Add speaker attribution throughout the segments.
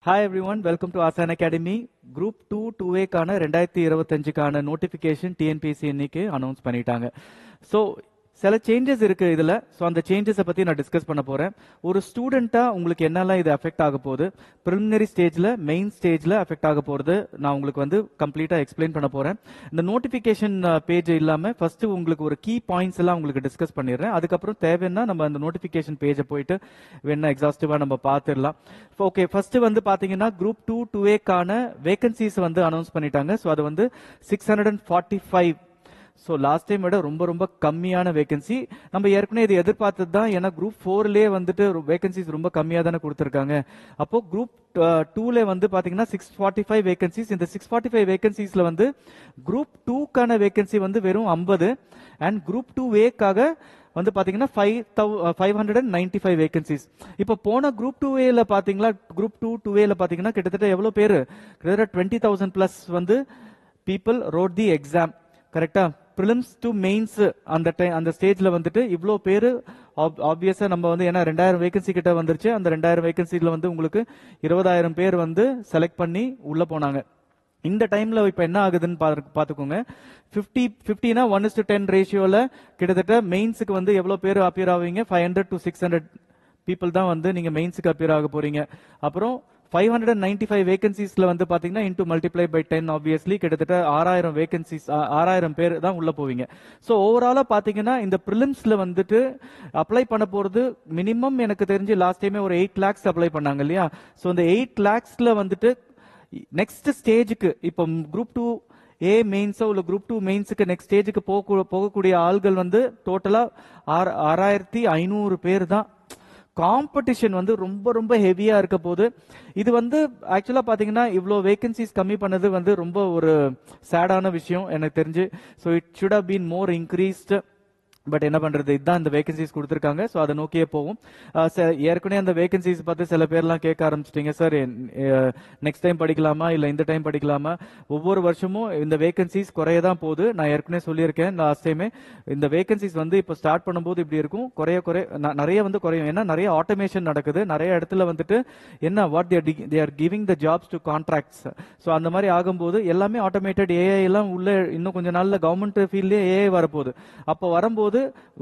Speaker 1: Hi everyone, welcome to Asan Academy. Group 2 2A கான 2025 கான notification TNPSC இன்னைக்கு announce பண்ணிட்டாங்க. ஸோ சில சேஞ்சஸ் இருக்கு இதுல. ஸோ அந்த சேஞ்சஸை பத்தி நான் டிஸ்கஸ் பண்ண போறேன். ஒரு ஸ்டூடெண்டா உங்களுக்கு என்னெல்லாம் இது அஃபெக்ட் ஆக போகுது, ப்ரிலிமினரி ஸ்டேஜ்ல மெயின் ஸ்டேஜ்ல அஃபெக்ட் ஆக போறது நான் உங்களுக்கு வந்து கம்ப்ளீட்டா எக்ஸ்பிளைன் பண்ண போறேன். இந்த நோட்டிஃபிகேஷன் பேஜ் இல்லாம ஃபர்ஸ்ட் உங்களுக்கு ஒரு கீ பாயிண்ட்ஸ் எல்லாம் உங்களுக்கு டிஸ்கஸ் பண்ணிடுறேன். அதுக்கப்புறம் தேவைன்னா நம்ம அந்த நோட்டிஃபிகேஷன் பேஜை போயிட்டு வேணா எக்ஸாஸ்டிவா நம்ம பார்த்துடலாம். ஓகே, ஃபர்ஸ்ட் வந்து பாத்தீங்கன்னா குரூப் 2 2A கான வேகன்சிஸ் வந்து அனௌன்ஸ் பண்ணிட்டாங்க. ஸோ அது வந்து 645. ஸோ லாஸ்ட் டைம் விட ரொம்ப ரொம்ப கம்மியான வேகன்சி. நம்ம ஏற்கனவே இது எதிர்பார்த்தது தான். ஏன்னா குரூப் 4லேயே வந்துட்டு வேகன்சிஸ் ரொம்ப கம்மியாக தானே கொடுத்துருக்காங்க. அப்போ குரூப் 2ல வந்து பாத்தீங்கன்னா 645 வேகன்சிஸ். இந்த 645 வேகன்சிஸ்ல வந்து குரூப் 2க்கான வேகன்சி வந்து வெறும் 50 அண்ட் குரூப் 2A வந்து பாத்தீங்கன்னா 595 வேகன்சிஸ். இப்போ போன குரூப் 2A பாத்தீங்களா, குரூப் 2 2A பாத்தீங்கன்னா கிட்டத்தட்ட எவ்வளவு பேரு, கிட்டத்தட்ட 20,000 பிளஸ் வந்து பீப்புள் ரோட் தி எக்ஸாம். கரெக்டா? ப்ரிலிம்ஸ் டு மெயின்ஸ் அந்த ஸ்டேஜ்ல வந்துட்டு இவ்வளோ பேரு ஆப்வியஸா நம்ம வந்து ஏன்னா 2000 வேகன்சி கிட்ட வந்துருச்சு. அந்த 2000 வேகன்சில வந்து உங்களுக்கு 20,000 பேர் வந்து செலக்ட் பண்ணி உள்ள போனாங்க. இந்த டைம்ல இப்ப என்ன ஆகுதுன்னு பாத்துக்கோங்க. 50னா 1:10 ரேஷியோல கிட்டத்தட்ட மெயின்ஸுக்கு வந்து எவ்வளவு பேர் அப்பியர் ஆவீங்க, 500 to 600 பீப்புள் தான் வந்து நீங்க மெயின்ஸுக்கு அப்பியர் ஆக போறீங்க. அப்புறம் 595 வேகன்சிஸ்ல வந்து பாத்தீங்கன்னா இன்டு மல்டிப்ளை பை 10 ஆப்வியஸ்லி கிட்டத்தட்ட 6000 வேகன்சிஸ், 6000 பேர் தான் உள்ள போவீங்க. ஸோ ஓவராலா பாத்தீங்கன்னா இந்த ப்ரிலிம்ஸ்ல வந்துட்டு அப்ளை பண்ண போறது மினிமம் எனக்கு தெரிஞ்சு லாஸ்ட் டைமே ஒரு 8 lakhs அப்ளை பண்ணாங்க இல்லையா? ஸோ இந்த 8 lakhsல வந்துட்டு நெக்ஸ்ட் ஸ்டேஜுக்கு இப்போ குரூப் 2A மெயின்ஸோ இல்ல குரூப் 2 மெயின்ஸுக்கு நெக்ஸ்ட் ஸ்டேஜுக்கு போகக்கூடிய ஆள்கள் வந்து டோட்டலா 6500 பேர் தான். காம்படிஷன் வந்து ரொம்ப ரொம்ப ஹெவியா இருக்க போது. இது வந்து ஆக்சுவலா பாத்தீங்கன்னா இவ்வளோ வேகன்சிஸ் கம்மி பண்ணது வந்து ரொம்ப ஒரு சேடான விஷயம் எனக்கு தெரிஞ்சு. So it should have been more increased. But என்ன பண்றது, இதுதான் இந்த வேகன்சிஸ் கொடுத்துருக்காங்க. ஸோ அதை நோக்கியே போகும். ஏற்கனவே அந்த வேகன்சிஸ் பார்த்து சில பேர்லாம் கேட்க ஆரம்பிச்சிட்டீங்க, சார் நெக்ஸ்ட் டைம் படிக்கலாமா இல்ல இந்த டைம் படிக்கலாமா? ஒவ்வொரு வருஷமும் இந்த வேகன்சிஸ் குறையதான் போகுது. நான் ஏற்கனவே சொல்லியிருக்கேன் லாஸ்ட் டைமே, இந்த வேகன்சிஸ் வந்து இப்போ ஸ்டார்ட் பண்ணும்போது இப்படி இருக்கும், குறைய நிறைய வந்து குறையும். ஏன்னா நிறைய ஆட்டோமேஷன் நடக்குது. நிறைய இடத்துல வந்துட்டு என்ன what they are giving the jobs to contracts. So அந்த மாதிரி ஆகும்போது எல்லாமே ஆட்டோமேட்டட், ஏஐ எல்லாம் உள்ள இன்னும் கொஞ்ச நாள்ல கவர்மெண்ட் ஃபீல்ட்லயே ஏஐ வரப்போகுது. அப்போ வரும்போது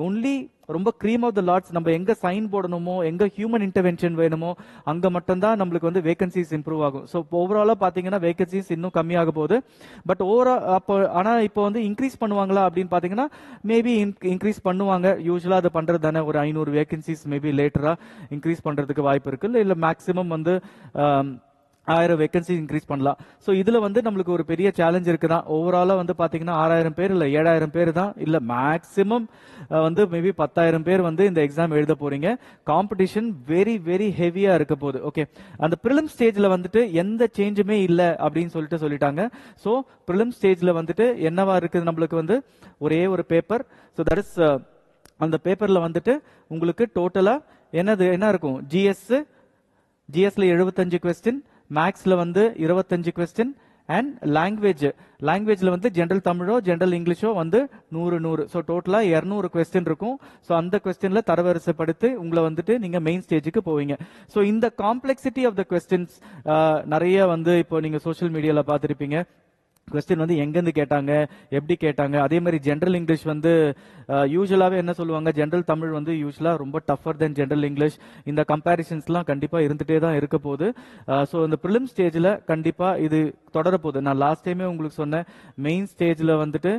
Speaker 1: ஒன்லி ரொம்ப கிரீம் ஆஃப் த லாட்ஸ் நம்ம எங்க சைன் போடணுமோ, எங்க ஹியூமன் இன்டர்வென்ஷன் வேணுமோ அங்க மட்டும்தான் நம்மளுக்கு வந்து வேகன்சிஸ் இம்ப்ரூவ் ஆகும். ஸோ ஓவராலா பாத்தீங்கன்னா வேகன்சிஸ் இன்னும் கம்மியாக போகுது. பட் அப்போ ஆனா இப்போ வந்து இன்க்ரீஸ் பண்ணுவாங்களா அப்படின்னு பாத்தீங்கன்னா மேபி இன்க்ரீஸ் பண்ணுவாங்க. யூஸ்வலா அதை பண்றது தானே. ஒரு 500 வேகன்சிஸ் மேபி லேட்டரா இன்க்ரீஸ் பண்றதுக்கு வாய்ப்பு இருக்கு. இல்ல மேக்சிமம் வந்து 1000 வேகன்சி இன்க்ரீஸ் பண்ணலாம். ஸோ இதுல வந்து நம்மளுக்கு ஒரு பெரிய சேலஞ்ச் இருக்குதான். ஓவராலா வந்து பாத்தீங்கன்னா 6000 பேர் இல்ல 7000 பேர் தான், இல்ல மேக்சிமம் வந்து மேபி 10,000 பேர் வந்து இந்த எக்ஸாம் எழுத போறீங்க. காம்படிஷன் வெரி வெரி ஹெவியா இருக்க போகுது. ஓகே, அந்த ப்ரிலிம் ஸ்டேஜ்ல வந்துட்டு எந்த சேஞ்சுமே இல்ல அப்படின்னு சொல்லிட்டாங்க. ஸோ ப்ரிலிம் ஸ்டேஜ்ல வந்துட்டு என்னவா இருக்குது, நம்மளுக்கு வந்து ஒரே ஒரு பேப்பர். ஸோ தட் இஸ் அந்த பேப்பர்ல வந்துட்டு உங்களுக்கு டோட்டலா என்ன இருக்கும், ஜிஎஸ்ல 75 கொஸ்டின், மேக்ஸ்ல வந்து 25 கொஸ்டின் அண்ட் லாங்குவேஜ்ல வந்து ஜெனரல் தமிழோ ஜெனரல் இங்கிலீஷோ வந்து 100. ஸோ டோட்டலா 200 கொஸ்டின் இருக்கும். ஸோ அந்த கொஸ்டின்ல தரவரிசைப்படுத்தி உங்களை வந்துட்டு நீங்க மெயின் ஸ்டேஜுக்கு போவீங்க. ஸோ இந்த காம்ப்ளெக்சிட்டி ஆஃப் த கொஸ்டின்ஸ் நிறைய வந்து இப்போ நீங்க சோஷியல் மீடியால பார்த்துருப்பீங்க. கொஸ்டின் வந்து எங்கேருந்து கேட்டாங்க, எப்படி கேட்டாங்க. அதே மாதிரி ஜென்ரல் இங்கிலீஷ் வந்து யூஸ்வலாவே என்ன சொல்லுவாங்க, ஜென்ரல் தமிழ் வந்து யூஸ்வலா ரொம்ப டஃபர் தென் ஜென்ரல் இங்கிலீஷ். இந்த கம்பேரிசன்ஸ்லாம் கண்டிப்பா இருந்துட்டே தான் இருக்க போகுது. ஸோ இந்த ப்ரிலிம் ஸ்டேஜ்ல கண்டிப்பா இது தொடர போகுது. நான் லாஸ்ட் டைமே உங்களுக்கு சொன்னேன், மெயின் ஸ்டேஜ்ல வந்துட்டு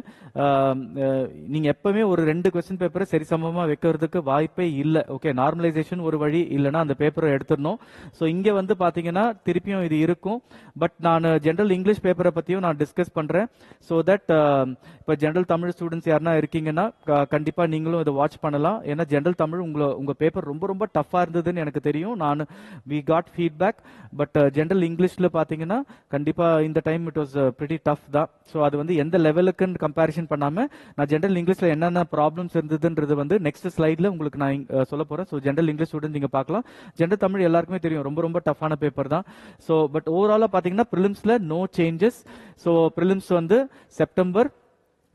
Speaker 1: நீங்க எப்பவுமே ஒரு 2 கொஸ்டின் பேப்பரை சரிசமமா வைக்கிறதுக்கு வாய்ப்பே இல்லை. ஓகே, நார்மலைசேஷன் ஒரு வழி, இல்லைன்னா அந்த பேப்பரை எடுத்துடணும். ஸோ இங்க வந்து பாத்தீங்கன்னா திருப்பியும் இது இருக்கும். பட் நான் ஜென்ரல் இங்கிலீஷ் பேப்பரை பத்தியும் நான் டிஸ்கஸ் பண்றேன். ஸோ தட் இப்போ ஜென்ரல் தமிழ் ஸ்டூடெண்ட்ஸ் யாருன்னா இருக்கீங்கன்னா கண்டிப்பா நீங்களும் இதை வாட்ச் பண்ணலாம். ஏன்னா ஜென்ரல் தமிழ் உங்க பேப்பர் ரொம்ப ரொம்ப டஃபா இருந்ததுன்னு எனக்கு தெரியும். We got feedback. But general இங்கிலீஷ்ல பாத்தீங்கன்னா கண்டிப்பா இந்த time it was pretty tough தான். ஸோ அது வந்து எந்த லெவலுக்குன்னு கம்பேரிசன் பண்ணாம நான் ஜென்ரல் இங்கிலீஷ்ல என்னென்ன ப்ராப்ளம்ஸ் இருந்ததுன்றது வந்து நெக்ஸ்ட் ஸ்லைட்ல உங்களுக்கு நான் சொல்ல போறேன். ஸோ ஜென்ரல் இங்கிலீஷ் ஸ்டூடெண்ட் நீங்க பார்க்கலாம். ஜென்ரல் தமிழ் எல்லாருக்குமே தெரியும் ரொம்ப ரொம்ப டஃபான பேப்பர் தான். ஸோ பட் ஓவராலா பாத்தீங்கன்னா ப்ரிலிம்ஸ்ல நோ சேஞ்சஸ். ஸோ ப்ரிலிம்ஸ் வந்து செப்டம்பர்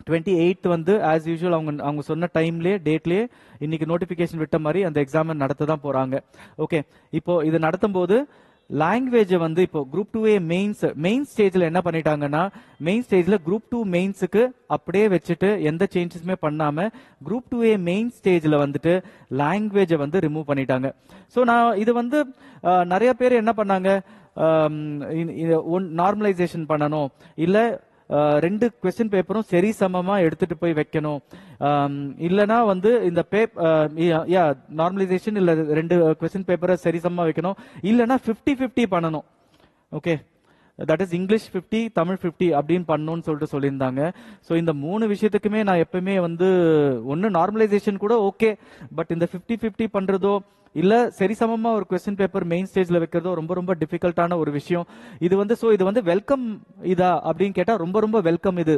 Speaker 1: 28 வந்து ஆஸ் யூஷுவல் அவங்க சொன்ன டைம்லயே டேட்லயே இன்னைக்கு நோட்டிபிகேஷன் விட்ட மாதிரி அந்த எக்ஸாம் நடத்த தான் போறாங்க. ஓகே, இப்போ இது நடத்தும் போது லாங்குவேஜ் வந்து இப்போ குரூப் 2A மெயின் ஸ்டேஜ்ல என்ன பண்ணிட்டாங்கன்னா, மெயின் ஸ்டேஜ்ல குரூப் 2 மெயின்ஸுக்கு அப்படியே வச்சுட்டு எந்த சேஞ்சஸுமே பண்ணாம குரூப் 2A மெயின் ஸ்டேஜ்ல வந்துட்டு லாங்குவேஜை வந்து ரிமூவ் பண்ணிட்டாங்க. ஸோ நான் இது வந்து நிறைய பேர் என்ன பண்ணாங்க, நார்மலைசேஷன் பண்ணணும், இல்ல ரெண்டு கொஸ்டின் பேப்பரும் சரி சமமா எடுத்துட்டு போய் வைக்கணும், இல்லனா வந்து இந்த நார்மலைசேஷன் இல்ல ரெண்டு கொஸ்டின் பேப்பரை சரி சமமா வைக்கணும், இல்லனா 50-50 பண்ணணும். Okay, that is English 50 Tamil 50 அப்படின்னு பண்ணணும்னு சொல்லிட்டு சொல்லியிருந்தாங்க. ஸோ இந்த மூணு விஷயத்துக்குமே நான் எப்பவுமே வந்து ஒன்னு நார்மலைசேஷன் கூட ஓகே, பட் இந்த 50-50 பண்றதோ இல்ல சரி சமமா ஒரு கொஸ்டின் பேப்பர் மெயின் ஸ்டேஜ்ல வைக்கிறதோ ரொம்ப ரொம்ப டிஃபிகல்ட்டான ஒரு விஷயம். இது வந்து ஸோ இது வந்து வெல்கம் இதா அப்படின்னு கேட்டா ரொம்ப ரொம்ப வெல்கம் இது.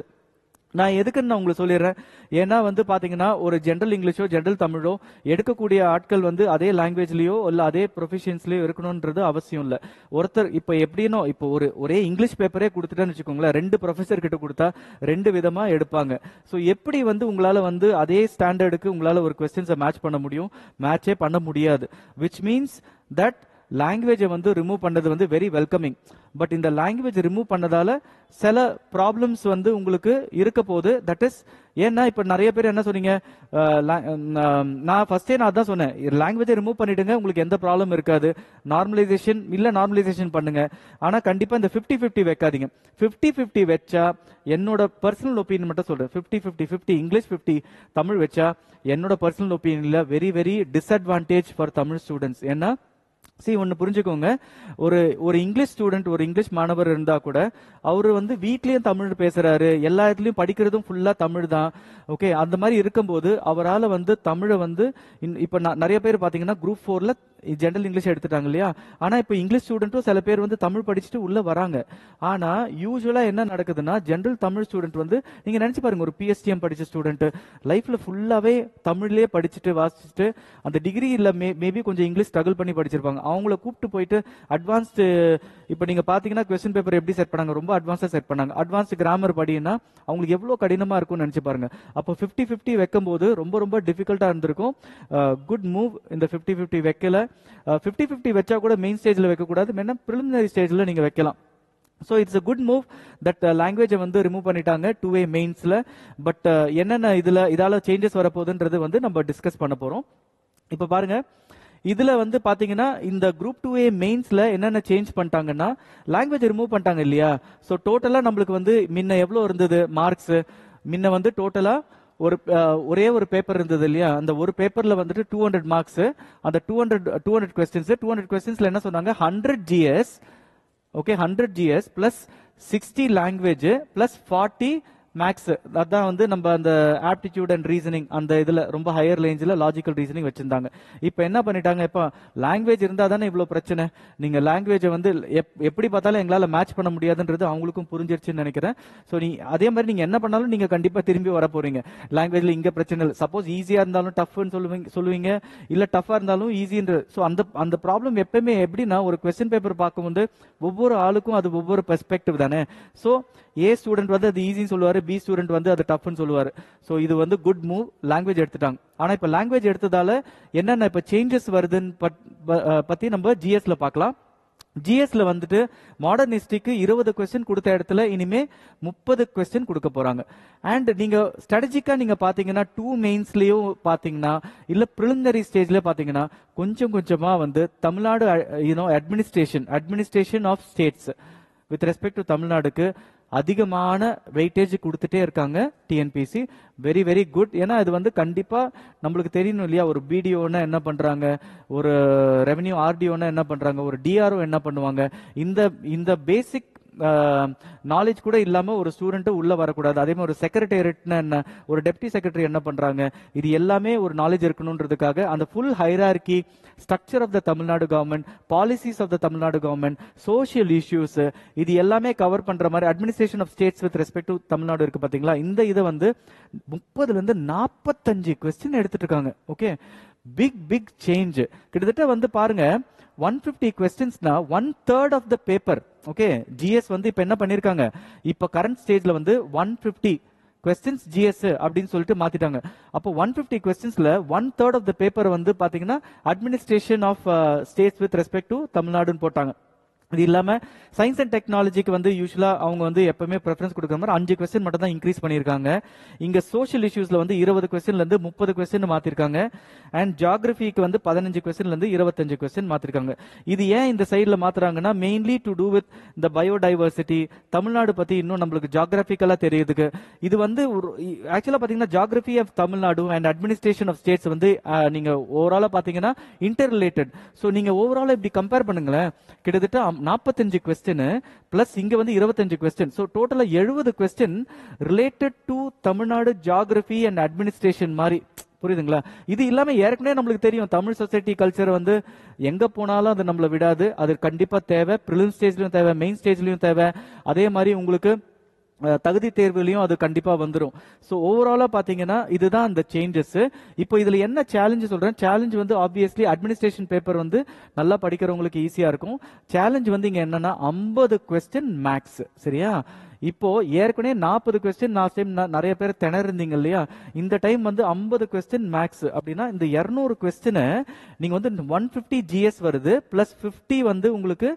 Speaker 1: நான் எதுக்குன்னு நான் உங்களுக்கு சொல்லிடுறேன். ஏன்னா வந்து பாத்தீங்கன்னா ஒரு ஜென்ரல் இங்கிலீஷோ ஜென்ரல் தமிழோ எடுக்கக்கூடிய ஆட்கள் வந்து அதே லாங்குவேஜ்லயோ இல்ல அதே ப்ரொஃபஷன்ஸ்லயோ இருக்கணும்ன்றது அவசியம் இல்ல. ஒருத்தர் இப்ப எப்படினோ இப்போ ஒரே இங்கிலீஷ் பேப்பரே கொடுத்துட்டேன்னு வச்சுக்கோங்களேன், ரெண்டு ப்ரொஃபசர் கிட்ட கொடுத்தா ரெண்டு விதமா எடுப்பாங்க. ஸோ எப்படி வந்து உங்களால வந்து அதே ஸ்டாண்டர்டுக்கு உங்களால ஒரு கொஸ்டின்ஸை மேட்ச் பண்ண முடியும்? மேட்சே பண்ண முடியாது. விச் மீன்ஸ் தட் லாங்குவேஜை வந்து ரிமூவ் பண்ணது வந்து வெரி வெல்கமிங். பட் இந்த லாங்குவேஜ் ரிமூவ் பண்ணதால சில ப்ராப்ளம்ஸ் வந்து உங்களுக்கு இருக்க போகுது. தட் இஸ் ஏன்னா இப்ப நிறைய பேர் என்ன சொன்னீங்க, நான் ஃபர்ஸ்டே நான் அதான் சொன்னேன், லாங்குவேஜை ரிமூவ் பண்ணிடுங்க, உங்களுக்கு எந்த ப்ராப்ளம் இருக்காது, நார்மலைசேஷன் பண்ணுங்க, ஆனா கண்டிப்பா இந்த 50-50 வைக்காதீங்க. 50-50 வச்சா என்னோட பர்சனல் ஒப்பீனியன் மட்டும் சொல்றேன், 50-50 இங்கிலீஷ் 50 தமிழ் வச்சா என்னோட பர்சனல் ஒப்பீனியன்ல very very disadvantage for Tamil students. ஏன்னா ஒன்னு புரிஞ்சுக்கோங்க, ஒரு இங்கிலீஷ் ஸ்டூடெண்ட் ஒரு இங்கிலீஷ் மாணவர் இருந்தா கூட அவரு வந்து வீட்லயும் தமிழ் பேசுறாரு, எல்லா இடத்துலயும் படிக்கிறதும் ஃபுல்லா தமிழ் தான். ஓகே, அந்த மாதிரி இருக்கும்போது அவரால் வந்து தமிழை வந்து இப்ப நிறைய பேர் பாத்தீங்கன்னா குரூப் 4ல ஜெனரல் இங்கிலீஷ் எடுத்துட்டாங்க இல்லையா, ஆனா இப்ப இங்கிலீஷ் ஸ்டூடெண்ட்டும் சில பேர் வந்து தமிழ் படிச்சுட்டு உள்ள வராங்க. ஆனா யூஸ்வலா என்ன நடக்குதுன்னா ஜெனரல் தமிழ் ஸ்டூடெண்ட் வந்து நீங்க நினைச்சு பாருங்க, ஒரு பிஎஸ்டிஎம் படிச்ச ஸ்டூடெண்ட் லைஃப்ல ஃபுல்லாவே தமிழ்லயே படிச்சுட்டு வாசிச்சுட்டு அந்த டிகிரி இல்ல மேபி கொஞ்சம் இங்கிலீஷ் ஸ்ட்ரகிள் பண்ணி படிச்சிருப்பாங்க. அவங்கள கூப்பிட்டு போயிட்டு அட்வான்ஸ்டு இப்ப நீங்க பாத்தீங்கன்னா கொஸ்டின் பேப்பர் எப்படி செட் பண்ணாங்க, ரொம்ப அட்வான்ஸா செட் பண்ணாங்க. அட்வான்ஸ்டு கிராமர் படினா அவங்களுக்கு எவ்வளவு கடினமா இருக்கும்னு நினைச்சு பாருங்க. அப்போ 50-50 வைக்கும் போது ரொம்ப ரொம்ப டிஃபிகல்ட்டா இருந்திருக்கும். குட் மூவ் இந்த 50-50 வைக்கல. 50-50 வச்சா கூட மெயின் ஸ்டேஜ்ல வைக்க கூடாது, வேணா பிரிலிமினரி ஸ்டேஜ்ல நீங்க வைக்கலாம். So it's a good move that லாங்குவேஜை வந்து ரிமூவ் பண்ணிட்டாங்க 2A மெயின்ஸ்ல. பட் என்னென்ன இதால சேஞ்சஸ் வரப்போகுதுன்றது வந்து நம்ம டிஸ்கஸ் பண்ண போறோம். இப்ப பாருங்க, இதுல வந்து பாத்தீங்கன்னா இந்த குரூப் 2A மெயின்ஸ்ல என்னென்ன சேஞ்ச் பண்ணிட்டாங்கன்னா லாங்குவேஜ் ரிமூவ் பண்ணிட்டாங்க இல்லையா. ஸோ டோட்டலா நம்மளுக்கு வந்து முன்ன எவ்வளவு இருந்தது மார்க்ஸ், முன்ன வந்து டோட்டலா ஒரே ஒரு பேப்பர் இருந்தது இல்லையா, அந்த ஒரு பேப்பர்ல வந்துட்டு 200 மார்க்ஸ். அந்த 200 கொஸ்டின்ஸ்ல என்ன சொன்னாங்க, 100 GS, okay 100 GS plus 60 language plus 40 marks. அதான் வந்து நம்ம அந்த ஆப்டிடியூட் அண்ட் ரீசனிங் அந்த இதுல ரொம்ப ஹையர் ரேஞ்சில் லாஜிக்கல் ரீசனிங் வச்சிருந்தாங்க. இப்போ என்ன பண்ணிட்டாங்க, இப்போ லாங்குவேஜ் இருந்தா தானே இவ்வளவு பிரச்சனை, நீங்க லாங்குவேஜை வந்து எப்படி பார்த்தாலும் எங்களால மேட்ச் பண்ண முடியாதுன்றது அவங்களுக்கும் புரிஞ்சிருச்சுன்னு நினைக்கிறேன். ஸோ அதே மாதிரி நீங்க என்ன பண்ணாலும் நீங்க கண்டிப்பா திரும்பி வர போறீங்க. லாங்குவேஜ்ல இங்க பிரச்சனை இல்லை, சப்போஸ் ஈஸியா இருந்தாலும் டஃப்னு சொல்லுவீங்க, இல்ல டஃபா இருந்தாலும் ஈஸின்ற. ஸோ அந்த ப்ராப்ளம் எப்பவுமே எப்படின்னா ஒரு கொஸ்டின் பேப்பர் பார்க்கும்போது ஒவ்வொரு ஆளுக்கும் அது ஒவ்வொரு பெர்ஸ்பெக்டிவ் தானே. ஸோ ஏ ஸ்டூடெண்ட் வந்து அது ஈஸின்னு சொல்லுவாரு, பி ஸ்டூடெண்ட் வந்து அது டஃப்னு சொல்லுவாரு. ஸோ இது வந்து குட் மூவ், லாங்குவேஜ் எடுத்துட்டாங்க. ஆனா இப்ப லாங்குவேஜ் எடுத்ததால என்னென்ன இப்ப சேஞ்சஸ் வருதுன்னு பத்தி நம்ம ஜிஎஸ்ல பார்க்கலாம். ஜிஎஸ்ல வந்துட்டு மாடர்ன் ஹிஸ்டரிக்கு 20 கொஸ்டின் கொடுத்த இடத்துல இனிமே 30 கொஸ்டின் கொடுக்க போறாங்க. அண்ட் நீங்க ஸ்ட்ராட்டஜிக்கா நீங்க பாத்தீங்கன்னா 2 மெயின்ஸ்லயும் பாத்தீங்கன்னா இல்ல பிரிலிமினரி ஸ்டேஜ்ல பாத்தீங்கன்னா கொஞ்சம் கொஞ்சமா வந்து Tamil Nadu administration of states with respect to தமிழ்நாடுக்கு அதிகமான வெயிட்டேஜ் கொடுத்துட்டே இருக்காங்க டிஎன்பிசி. Very very good. ஏன்னா இது வந்து கண்டிப்பா நம்மளுக்கு தெரியணும் இல்லையா, ஒரு பிடிஓன்னா என்ன பண்றாங்க, ஒரு ரெவென்யூ ஆர்டிஓன்னா என்ன பண்றாங்க, ஒரு டிஆர்ஓ என்ன பண்ணுவாங்க, இந்த பேசிக் நாலேஜ் கூட இல்லாம ஒரு ஸ்டூடெண்ட் உள்ள வரக்கூடாது. அதே மாதிரி ஒரு செக்ரட்டேரியட்னா என்ன, ஒரு டெப்டி செக்ரட்டரி என்ன பண்றாங்க, இது எல்லாமே ஒரு நாலேஜ் இருக்கணும்ன்றதுக்காக அந்த full hierarchy structure of the Tamil Nadu government, policies of the Tamil Nadu government, social issues, இது எல்லாமே கவர் பண்ற மாதிரி administration of states with respect to Tamil Nadu இருக்கு பாத்தீங்களா. இந்த இதை வந்து 30ல இருந்து 45 கொஸ்டின் எடுத்துட்டு இருக்காங்க. Okay, big change. கிட்டத்தட்ட வந்து பாருங்க 150 கொஸ்டின்ஸ்னா 1/3 of the paper. Okay, GS வந்து இப்ப என்ன பண்ணிருக்காங்க, இப்ப கரண்ட் ஸ்டேஜ்ல வந்து 150 கொஸ்டின்ஸ் ஜிஎஸ் அப்படின்னு சொல்லிட்டு மாத்திட்டாங்க. அப்போ 150 கொஸ்டின்ஸ்ல 1/3 ஆஃப் த பேப்பர் வந்து பாத்தீங்கன்னா administration of states with respect to தமிழ்நாடுன்னு போட்டாங்க. இது இல்லாம சயின்ஸ் அண்ட் டெக்னாலஜிக்கு வந்து யூஸ்வலா அவங்க வந்து எப்பவுமே ப்ரெஃபரன்ஸ் கொடுக்குற மாதிரி 5 கொஸ்டின் மட்டும் தான் இன்க்ரீஸ் பண்ணியிருக்காங்க. இங்க சோஷியல் இஷ்யூஸ்ல வந்து 20 கொஸ்டின்ல இருந்து 30 கொஸ்டின் மாத்திருக்காங்க. அண்ட் ஜியாகிரபிக்கு வந்து 15 கொஸ்டின்ல இருந்து 25 கொஸ்டின் மாத்திருக்காங்க. இது ஏன் இந்த சைடுல மாத்துறாங்கன்னா மெயின்லி டு டூ வித் இந்த பயோடைவர்சிட்டி, தமிழ்நாடு பத்தி இன்னும் நம்மளுக்கு ஜியாகிரபிக்கலா தெரியுதுக்கு. இது வந்து ஆக்சுவலா பாத்தீங்கன்னா geography of Tamil Nadu and administration of states வந்து நீங்க ஓவராலா பாத்தீங்கன்னா இன்டர் ரிலேட்டட். ஸோ நீங்க ஓவராலா இப்படி கம்பேர் பண்ணுங்களேன், கிட்டத்தட்ட 45 கொஸ்டின் பிளஸ் இங்க வந்து 25 கொஸ்டின். சோ டோட்டலா 70 question related to Tamil Nadu geography and administration மாதிரி. புரியுதுங்களா? இது இல்லாம ஏற்கனவே நம்மளுக்கு தெரியும் தமிழ் சொசைட்டி கல்ச்சர் வந்து எங்க போனாலும் அது நம்மள விடாது. அது கண்டிப்பா தேவை, பிரிலிம் ஸ்டேஜ்லயும் தேவை, மெயின் ஸ்டேஜ்லயும் தேவை. அதே மாதிரி உங்களுக்கு தகுதி தேர்வுலையும் அது கண்டிப்பா வந்துடும். ஸோ ஓவராலா பாத்தீங்கன்னா இதுதான் அந்த சேஞ்சஸ். இப்போ இதுல என்ன சேலஞ்சு சொல்றேன், சேலஞ்ச் வந்து ஆப்வியஸ்லி அட்மினிஸ்ட்ரேஷன் பேப்பர் வந்து நல்லா படிக்கிறவங்களுக்கு ஈஸியா இருக்கும். சேலஞ்ச் வந்து இங்க என்னன்னா 50 கொஸ்டின் மேக்ஸ். சரியா? இப்போ ஏற்கனவே 40 கொஸ்டின் லாஸ்ட் டைம் நிறைய பேர் திணறிந்தீங்க இல்லையா? இந்த டைம் வந்து 50 கொஸ்டின் மேக்ஸ் அப்படின்னா இந்த 200 கொஸ்டினை நீங்க வந்து 150 ஜிஎஸ் வருது பிளஸ் 50 வந்து உங்களுக்கு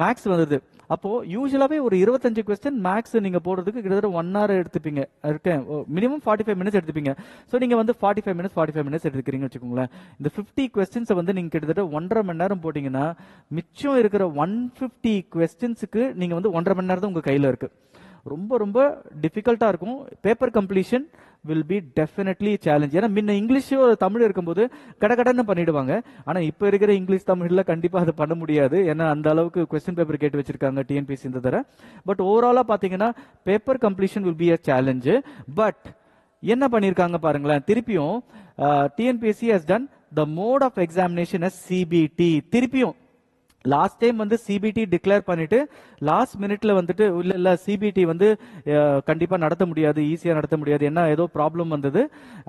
Speaker 1: மேக்ஸ் வருது. அப்போ யூஸ்வலாவே ஒரு 25 கொஸ்டின் மேக்ஸ் நீங்க போடுறதுக்கு கிட்டத்தட்ட 1 hour எடுத்துப்பீங்க. மினிமம் 45 மினிட்ஸ் எடுத்துப்பீங்க. ஸோ நீங்க வந்து 45 மினிட்ஸ் எடுத்துக்கிறீங்க வச்சுக்கோங்களேன். இந்த 50 கொஸ்டின்ஸை வந்து நீங்க கிட்டத்தட்ட 1.5 மணி நேரம் போட்டீங்கன்னா மிச்சம் இருக்கிற 150 கொஸ்டின்ஸுக்கு நீங்க வந்து 1.5 மணி நேரம் தான் உங்க கையில இருக்கு. ரொம்ப ரொம்ப டிஃபிகல்ட்டா இருக்கும். Paper completion will be definitely challenge. ஏன்னா முன்ன இங்கிலீஷ் தமிழ் இருக்கும்போது கடகடன்னு பண்ணிடுவாங்க. ஆனா இப்ப இருக்கிற இங்கிலீஷ் தமிழ்ல கண்டிப்பா அதை பண்ண முடியாது. ஏன்னா அந்த அளவுக்கு கொஸ்டின் பேப்பர் கேட்டு வச்சிருக்காங்க டிஎன்பிஎஸ்சி இந்த தடவை. பட் ஓவராலா பாத்தீங்கன்னா paper completion will be a challenge. But என்ன பண்ணிருக்காங்க பாருங்களேன், திருப்பியும் TNPSC has done the mode of examination as CBT. திருப்பியும் லாஸ்ட் டைம் வந்து சிபிடி டிக்ளேர் பண்ணிட்டு லாஸ்ட் மினிட்ல வந்துட்டு இல்ல சிபிடி வந்து கண்டிப்பா நடத்த முடியாது, ஈஸியா நடத்த முடியாது, என்ன ஏதோ ப்ராப்ளம் வந்தது.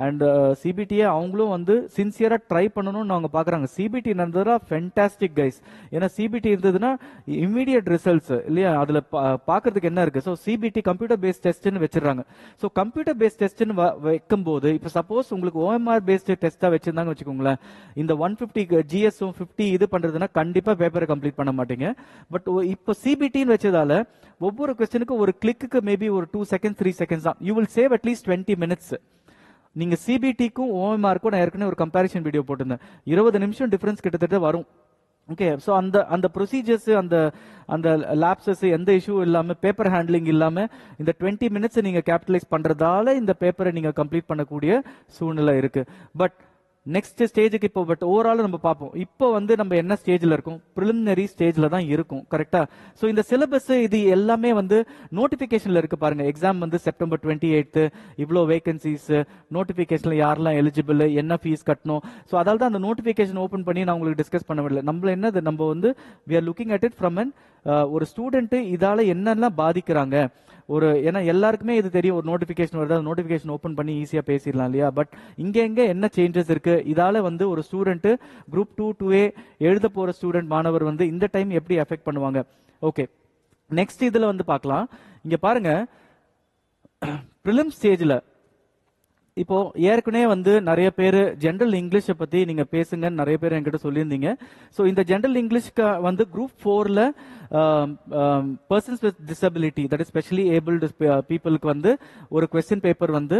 Speaker 1: அண்ட் சிபிடியை அவங்களும் வந்து சின்சியரா ட்ரை பண்ணணும்னு அவங்க பாக்குறாங்க. சிபிடி நடந்ததுனா ஃபென்டாஸ்டிக் கைஸ். ஏன்னா சிபிடி இருந்ததுன்னா இமீடியட் ரிசல்ட்ஸ் இல்லையா, அதுல பாக்குறதுக்கு என்ன இருக்கு. ஸோ சிபிடி கம்ப்யூட்டர் பேஸ்ட் டெஸ்ட்னு வச்சிருக்காங்க. ஸோ கம்ப்யூட்டர் பேஸ்ட் டெஸ்ட்னு வைக்கும் போது இப்ப சப்போஸ் உங்களுக்கு ஓஎம்ஆர் பேஸ்ட் டெஸ்டா வச்சிருந்தாங்க வச்சுக்கோங்களேன், இந்த 150 ஜிஎஸும் 50 இது பண்றதுன்னா கண்டிப்பா பேப்பர் கம்ப்ளீட் பண்ண மாட்டீங்க. பட் இப்போ சிபிடின்னு வச்சதால ஒவ்வொரு क्वेश्चनக்கு ஒரு கிளிக்கு மேபி ஒரு 2 செகண்ட்ஸ் 3 செகண்ட்ஸ் தான். You will save at least 20 minutes. நீங்க சிபிடிக்கும் ஓஎம்ஆருக்கும் நான் ஏற்கனவே ஒரு கம்பேரிசன் வீடியோ போட்டிருந்தேன். 20 நிமிஷம் டிஃபரன்ஸ் கிட்டத்தட்ட வரும். ஓகே, ஸோ அந்த ப்ரொசீஜர்ஸ் அந்த லேப்சஸ் எந்த இஷ்யூ இல்லாம பேப்பர் ஹேண்ட்லிங் இல்லாம இந்த 20 மினிட்ஸ் நீங்க கேபிட்டலைஸ் பண்றதால இந்த பேப்பரை நீங்க கம்ப்ளீட் பண்ணக்கூடிய சூழ்நிலை இருக்கு. பட் நெக்ஸ்ட் ஸ்டேஜுக்கு இப்போ பட் ஓவரால் நம்ம பார்ப்போம். இப்போ வந்து நம்ம என்ன ஸ்டேஜ்ல இருக்கோம், பிரிலிமினரி ஸ்டேஜ்ல தான் இருக்கும். கரெக்டா? ஸோ இந்த சிலபஸ் இது எல்லாமே வந்து நோட்டிபிகேஷன்ல இருக்கு பாருங்க. எக்ஸாம் வந்து செப்டம்பர் 28, இவ்வளோ வேகன்சிஸ், நோட்டிபிகேஷன்ல யாரெல்லாம் எலிஜிபிள், என்ன ஃபீஸ் கட்டணும். ஸோ அதால தான் அந்த நோட்டிபிகேஷன் ஓப்பன் பண்ணி நான் உங்களுக்கு டிஸ்கஸ் பண்ண முடியல. நம்மள என்னது, நம்ம வந்து we are looking at it from an ஒரு ஸ்டூடெண்ட் இதால என்னெல்லாம் பாதிக்கிறாங்க. ஏன்னா எல்லாருக்குமே இது தெரியும், ஒரு நோட்டிபிகேஷன் வருது, நோட்டிபிகேஷன் ஓபன் பண்ணி ஈஸியா பேசிடலாம் இல்லையா. பட் இங்க என்ன சேஞ்சஸ் இருக்கு, இதால வந்து ஒரு ஸ்டூடெண்ட் குரூப் 2 2A எழுத போற ஸ்டூடெண்ட் மாணவர் வந்து இந்த டைம் எப்படி எஃபெக்ட் பண்ணுவாங்க. ஓகே, நெக்ஸ்ட் இதுல வந்து பார்க்கலாம். இங்க பாருங்க, பிரிலிம் ஸ்டேஜ்ல இப்போ ஏற்கனவே வந்து நிறைய பேர் ஜெனரல் இங்கிலீஷை பத்தி நீங்க பேசுங்கன்னு நிறைய பேர் என்கிட்ட சொல்லியிருந்தீங்க. ஸோ இந்த ஜெனரல் இங்கிலீஷ்க்கு வந்து குரூப் 4ல persons with disability, that is specially abled பீப்புளுக்கு வந்து ஒரு கொஸ்டின் பேப்பர் வந்து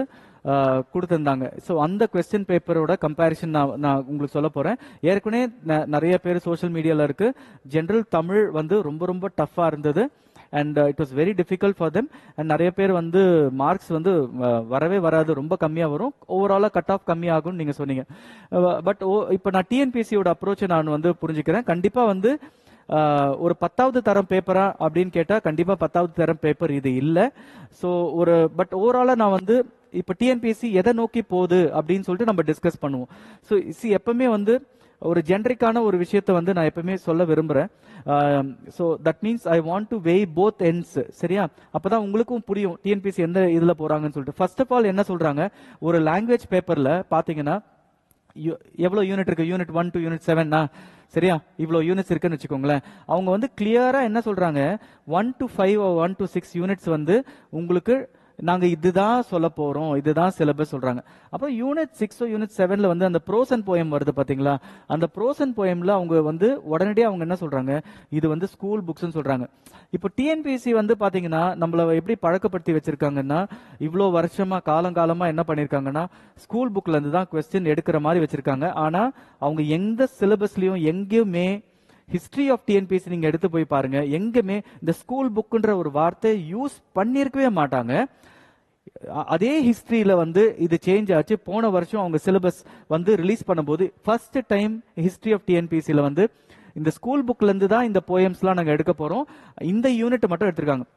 Speaker 1: கொடுத்திருந்தாங்க. ஸோ அந்த கொஸ்டின் பேப்பரோட கம்பேரிசன் நான் உங்களுக்கு சொல்ல போறேன். ஏற்கனவே நிறைய பேர் சோஷியல் மீடியால இருக்கு, ஜெனரல் தமிழ் வந்து ரொம்ப ரொம்ப டஃபா இருந்தது. And it was very difficult for them. And நிறைய பேர் வந்து மார்க்ஸ் வந்து வரவே வராது, ரொம்ப கம்மியா வரும், ஓவராலா கட் ஆஃப் கம்மியாகும் நீங்க சொன்னீங்க. பட் இப்போ நான் டிஎன்பிஎஸ்சியோட அப்ரோச்சை நான் வந்து புரிஞ்சுக்கிறேன். கண்டிப்பா வந்து ஒரு 10வது தரம் பேப்பரா அப்படின்னு கேட்டா கண்டிப்பா 10வது தரம் பேப்பர் இது இல்ல. ஸோ பட் ஓவராலா நான் வந்து இப்ப டிஎன்பிஎஸ்சி எதை நோக்கி போகுது அப்படின்னு சொல்லிட்டு நம்ம டிஸ்கஸ் பண்ணுவோம். ஸோ எப்பவுமே வந்து ஒரு ஜென்ரிக்கான ஒரு விஷயத்தை வந்து நான் எப்பவுமே சொல்ல விரும்புறேன். So that means I want to weigh both ends. சரியா? அப்பதான் உங்களுக்கும் புரியும் டிஎன்பிஎஸ்சி எந்த இதுல போறாங்கன்னு சொல்லிட்டு. ஃபர்ஸ்ட் ஆஃப் ஆல் என்ன சொல்றாங்க, ஒரு லாங்குவேஜ் பேப்பர்ல பாத்தீங்கன்னா எவ்வளவு யூனிட் இருக்கு, யூனிட் 1 to யூனிட் 7 சரியா, இவ்வளவு யூனிட்ஸ் இருக்குன்னு வச்சுக்கோங்களேன். அவங்க வந்து கிளியரா என்ன சொல்றாங்க, 1 to 5 or 1 to 6 யூனிட்ஸ் வந்து உங்களுக்கு நாங்க இதுதான் சொல்ல போறோம், இதுதான் சிலபஸ் சொல்றாங்க. அப்புறம் யூனிட் 6 யூனிட் 7ல வந்து அந்த ப்ரோஸ் அண்ட் போயம் வருது பாத்தீங்களா, அந்த ப்ரோஸ் அண்ட் போயம்ல அவங்க வந்து உடனடியே அவங்க என்ன சொல்றாங்க, இது வந்து ஸ்கூல் புக்ஸ்னு சொல்றாங்க. இப்போ டிஎன்பிஎஸ்சி வந்து பாத்தீங்கன்னா நம்மள எப்படி பழக்கப்படுத்தி வச்சிருக்காங்கன்னா, இவ்வளோ வருஷமா காலங்காலமா என்ன பண்ணிருக்காங்கன்னா ஸ்கூல் புக்ல இருந்து தான் கொஸ்டின் எடுக்கிற மாதிரி வச்சிருக்காங்க. ஆனா அவங்க எந்த சிலபஸ்லயும் எங்கேயுமே ஹிஸ்டரி ஆஃப் டிஎன்பிஎஸ்சி நீங்க எடுத்து போய் பாருங்க, எங்குமே இந்த ஸ்கூல் புக்ன்ற ஒரு வார்த்தை யூஸ் பண்ணிருக்கவே மாட்டாங்க. அதே ஹிஸ்டரியில வந்து இது சேஞ்ச் ஆச்சு. போன வருஷம் அவங்க சிலபஸ் வந்து ரிலீஸ் பண்ணும்போது ஃபர்ஸ்ட் டைம் ஹிஸ்டரி ஆஃப் டிஎன்பிஎஸ்சில வந்து இந்த ஸ்கூல் புக்ல இருந்து தான் இந்த போயம்ஸ்லாம் நாங்க எடுக்க போறோம், இந்த யூனிட் மட்டும் எடுத்திருக்காங்க.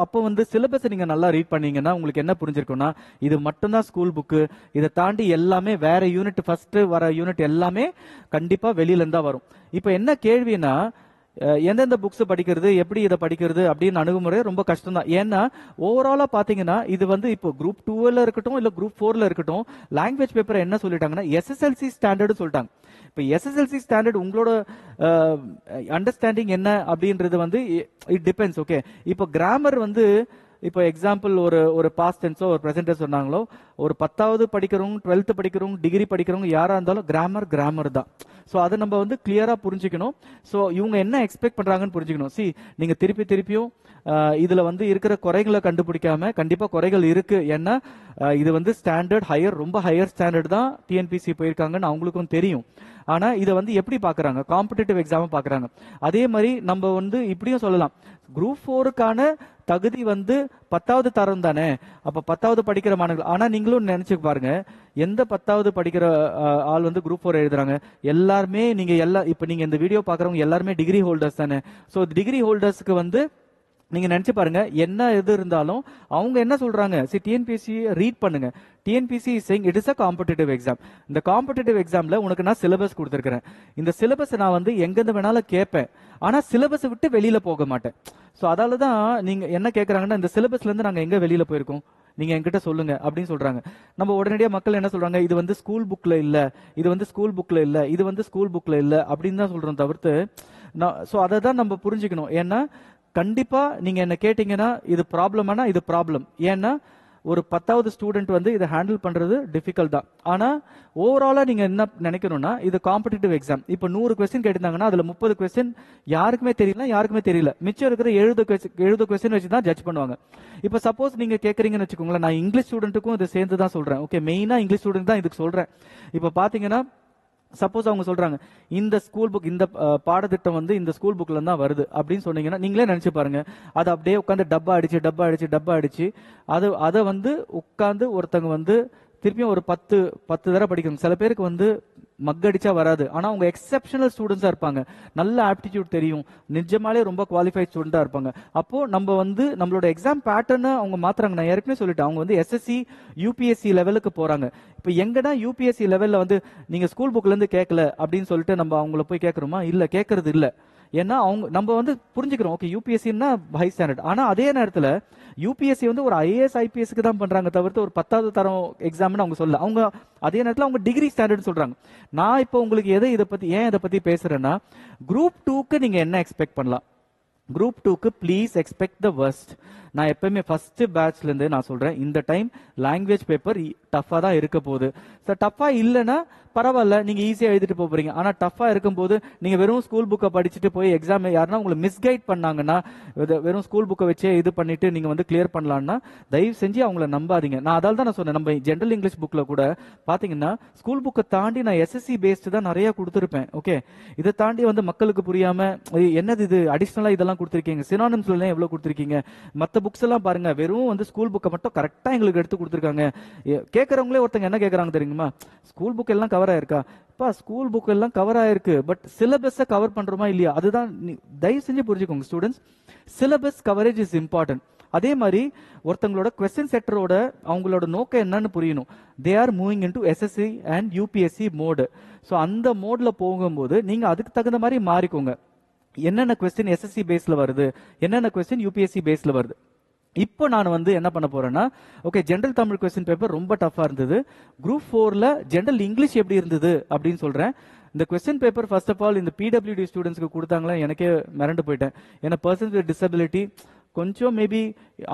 Speaker 1: அப்போ வந்து சிலபஸ் நீங்க நல்லா ரீட் பண்ணீங்கன்னா உங்களுக்கு என்ன புரிஞ்சிருக்கும்னா, இது மட்டும்தான் ஸ்கூல் புக்கு, இதை தாண்டி எல்லாமே வேற யூனிட், ஃபர்ஸ்ட் வர யூனிட் எல்லாமே கண்டிப்பா வெளியில இருந்தா வரும். இப்போ என்ன கேள்வினா, எந்தெந்த புக்ஸ் படிக்கிறது, எப்படி இதை படிக்கிறது அப்படின்னு அணுகுமுறை ரொம்ப கஷ்டம் தான். ஏன்னா ஓவராலா பாத்தீங்கன்னா இது வந்து இப்போ குரூப் 2ல இருக்கட்டும் இல்ல குரூப் 4ல இருக்கட்டும், லாங்குவேஜ் பேப்பர் என்ன சொல்லிட்டாங்கன்னா எஸ்எஸ்எல்சி ஸ்டாண்டர்டு சொல்லிட்டாங்க. இப்போ எஸ்எஸ்எல்சி ஸ்டாண்டர்ட் உங்களோட அண்டர்ஸ்டாண்டிங் என்ன அப்படின்றது வந்து இட் டிபெண்ட்ஸ். ஓகே, இப்போ கிராமர் வந்து இப்போ எக்ஸாம்பிள் ஒரு பாஸ்ட் டென்ஸோ ஒரு ப்ரெசென்ட் டென்ஸ் சொன்னாங்களோ, ஒரு 10வது படிக்கிறவங்க 12th படிக்கிறவங்க டிகிரி படிக்கிறவங்க யாரா இருந்தாலும் கிராமர் தான். ஸோ அதை நம்ம வந்து கிளியரா புரிஞ்சுக்கணும். ஸோ இவங்க என்ன எக்ஸ்பெக்ட் பண்றாங்கன்னு புரிஞ்சுக்கணும். நீங்க திருப்பியும் இதுல வந்து இருக்கிற குறைகளை கண்டுபிடிக்காம, கண்டிப்பா குறைகள் இருக்கு, ஏன்னா இது வந்து ஸ்டாண்டர்ட் ஹையர், ரொம்ப ஹையர் ஸ்டாண்டர்ட் தான் டிஎன்பிசி போயிருக்காங்கன்னு அவங்களுக்கும் தெரியும். ஆனா இதை வந்து எப்படி பாக்குறாங்க, காம்படிட்டிவ் எக்ஸாம் பாக்குறாங்க. அதே மாதிரி நம்ம வந்து இப்படியும் சொல்லலாம், குரூப் 4க்கான தகுதி வந்து 10வது தரம் தானே, அப்ப 10வது படிக்கிற மாணவர்கள். ஆனா நீங்களும் நினைச்சு பாருங்க, எந்த 10வது படிக்கிற ஆள் வந்து குரூப் 4 எழுதுறாங்க, எல்லாருமே நீங்க இப்ப நீங்க இந்த வீடியோ பாக்குறவங்க எல்லாருமே டிகிரி ஹோல்டர்ஸ் தானே. சோ டிகிரி ஹோல்டர்ஸ்க்கு வந்து நீங்க நினைச்சு பாருங்க, என்ன எது இருந்தாலும் அவங்க என்ன சொல்றாங்க, டிஎன்பிஎஸ்சி ரீட் பண்ணுங்க. TNPSC is saying it is a competitive exam. இந்த காம்படிட்டிவ் எக்ஸாம்ல உனக்கு நான் சிலபஸ் கொடுத்திருக்கிறேன், இந்த சிலபஸ் நான் வந்து எங்கிருந்து வேணாலும் கேட்பேன், ஆனா சிலபஸ் விட்டு வெளியில போக மாட்டேன். சோ அதால தான் நீங்க என்ன கேக்குறாங்கன்னா, இந்த சிலபஸ்ல இருந்து நாங்க எங்க வெளியில போயிருக்கோம், நீங்க என்கிட்ட சொல்லுங்க அப்படின்னு சொல்றாங்க. நம்ம உடனடியா மக்கள் என்ன சொல்றாங்க, இது வந்து ஸ்கூல் புக்ல இல்ல, இது வந்து ஸ்கூல் புக்ல இல்ல, இது வந்து ஸ்கூல் புக்ல இல்ல அப்படின்னு தான் சொல்றோம் தவிர்த்து. சோ அதை தான் நம்ம புரிஞ்சுக்கணும். ஏன்னா கண்டிப்பா நீங்க என்ன கேட்டீங்கன்னா இது ப்ராப்ளம்னா இது ப்ராப்ளம். ஏன்னா ஒரு 10வது ஸ்டூடெண்ட் வந்து இதை ஹேண்டில் பண்றது டிஃபிகல்ட் தான். ஆனா ஓவராலா நீங்க என்ன நினைக்கணும்னா, இது காம்படிட்டிவ் எக்ஸாம். இப்போ 100 கொஸ்டின் கேட்டிருந்தாங்கன்னா அதுல 30 கொஸ்டின் யாருக்குமே தெரியல, மிச்சம் இருக்கிற 70 கொஸ்டின் வச்சு தான் ஜட்ஜ் பண்ணுவாங்க. இப்போ சப்போஸ் நீங்க கேக்குறீங்கன்னு வச்சுக்கோங்களேன், நான் இங்கிலீஷ் ஸ்டூடெண்ட்டுக்கும் இதை சேர்ந்து தான் சொல்றேன். ஓகே, மெயினா இங்கிலீஷ் ஸ்டூடெண்ட் தான் இதுக்கு சொல்றேன். இப்போ பாத்தீங்கன்னா சப்போஸ் அவங்க சொல்றாங்க இந்த ஸ்கூல் புக், இந்த பாடத்திட்டம் வந்து இந்த ஸ்கூல் புக்ல தான் வருது அப்படின்னு சொன்னீங்கன்னா, நீங்களே நினைச்சு பாருங்க, அதை அப்படியே உட்காந்து டப்பா அடிச்சு அதை வந்து உட்காந்து ஒருத்தங்க வந்து திருப்பியும் ஒரு 10 தடவை படிக்கணும். சில பேருக்கு வந்து மக்கடிச்சா வராது, ஆனா அவங்க எக்ஸெப்ஷனல் ஸ்டூடெண்ட்ஸா இருப்பாங்க, நல்ல ஆப்டிடியூட் தெரியும், நிஜமாலே ரொம்ப குவாலிஃபைட் ஸ்டூடெண்டா இருப்பாங்க. அப்போ நம்ம வந்து நம்மளோட எக்ஸாம் பேட்டர்னை அவங்க மாத்துறாங்க. நான் ஏற்கனவே சொல்லிட்டேன், அவங்க வந்து எஸ்எஸ்சி யூபிஎஸ்சி லெவலுக்கு போறாங்க. இப்போ எங்கன்னா யூபிஎஸ்சி லெவல்ல வந்து நீங்க ஸ்கூல் புக்ல இருந்து கேட்கல அப்படின்னு சொல்லிட்டு நம்ம அவங்கள போய் கேட்கறோமா? இல்ல, கேட்கறது இல்ல. ஏன்னா நம்ம வந்து புரிஞ்சுக்கிறோம், ஓகே யூபிஎஸ்சின்னா ஹை ஸ்டாண்டர்ட். ஆனா அதே நேரத்துல யூபிஎஸ்சி வந்து ஒரு ஐஏஎஸ் ஐபிஎஸ்க்கு தான் பண்றாங்க தவிர்த்து ஒரு 10வது தரம் எக்ஸாம்னு அவங்க சொல்ல. அவங்க அதே நேரத்தில் அவங்க டிகிரி ஸ்டாண்டர்ட் சொல்றாங்க. நான் இப்போ உங்களுக்கு இதை பத்தி பேசுறேன்னா, குரூப் 2க்கு நீங்க என்ன எக்ஸ்பெக்ட் பண்ணலாம்? குரூப் 2க்கு ப்ளீஸ் எக்ஸ்பெக்ட் த வர்ஸ்ட். நான் எப்பவுமே ஃபர்ஸ்ட் பேட்ச்ல இருந்து நான் சொல்றேன், இந்த டைம் லாங்குவேஜ் பேப்பர் டஃபா தான் இருக்க போகுது. டஃபா இல்லைன்னா பரவாயில்ல, நீங்க ஈஸியா எழுதிட்டு போறீங்க. ஆனா டஃபா இருக்கும்போது நீங்க வெறும் ஸ்கூல் புக்கை படிச்சுட்டு போய் எக்ஸாம் யாருன்னா உங்களை மிஸ்கைட் பண்ணாங்கன்னா, வெறும் ஸ்கூல் புக்கை வச்சே இது பண்ணிட்டு நீங்க வந்து கிளியர் பண்ணலாம்னா தயவு செஞ்சு அவங்கள நம்பாதீங்க. நான் அதால தான் நான் சொன்னேன், நம்ம ஜெனரல் இங்கிலீஷ் புக்ல கூட பாத்தீங்கன்னா ஸ்கூல் புக்கை தாண்டி நான் எஸ்எஸ்சி பேஸ்டு தான் நிறைய கொடுத்துருப்பேன். ஓகே, இதை தாண்டி வந்து மக்களுக்கு புரியாம என்னது இது அடிஷனலா இதெல்லாம் கொடுத்துருக்கீங்க, சினானிம்ஸ்ல எவ்வளவு கொடுத்துருக்கீங்க, மத்த புக்ஸ் எல்லாம் பாருங்க வெறும் வந்து ஸ்கூல் புக்கை மட்டும் கரெக்டா எங்களுக்கு எடுத்து கொடுத்துருக்காங்க. கேட்கறவங்களே ஒருத்தங்க என்ன கேட்கறாங்க தெரியுமா, ஸ்கூல் புக் எல்லாம் கவர் ஆயிருக்கா? ஸ்கூல் புக் எல்லாம் கவர் ஆயிருக்கு, பட் சிலபஸை கவர் பண்றோமா இல்லையா? அதுதான் தயவு செஞ்சு புரிஞ்சுக்கோங்க students, syllabus coverage is important. அதே மாதிரி ஒருத்தங்களோட கொஸ்டின் செட்டரோட அவங்களோட நோக்கம் என்னன்னு புரியணும். They are moving into SSC and UPSC mode. So அந்த மோட்ல போகும்போது நீங்க அதுக்கு தகுந்த மாதிரி மாறிக்கோங்க. என்னென்ன கொஸ்டின் எஸ்எஸ்சி பேஸ்ல வருது, என்னென்ன கொஸ்டின் யூபிஎஸ்சி பேஸ்ல வருது. இப்போ நான் வந்து என்ன பண்ண போறேன்னா, okay general Tamil question paper ரொம்ப டஃபா இருந்தது, குரூப் 4ல ஜெனரல் இங்கிலீஷ் எப்படி இருந்தது அப்படின்னு சொல்றேன். இந்த question paper first of all இந்த பிடபிள்யூடி ஸ்டூடெண்ட்ஸ்க்கு கொடுத்தாங்களா, எனக்கே மிரண்டு போயிட்டேன். ஏன்னா பர்சன்ஸ் வித் டிசபிலிட்டி கொஞ்சம் மேபி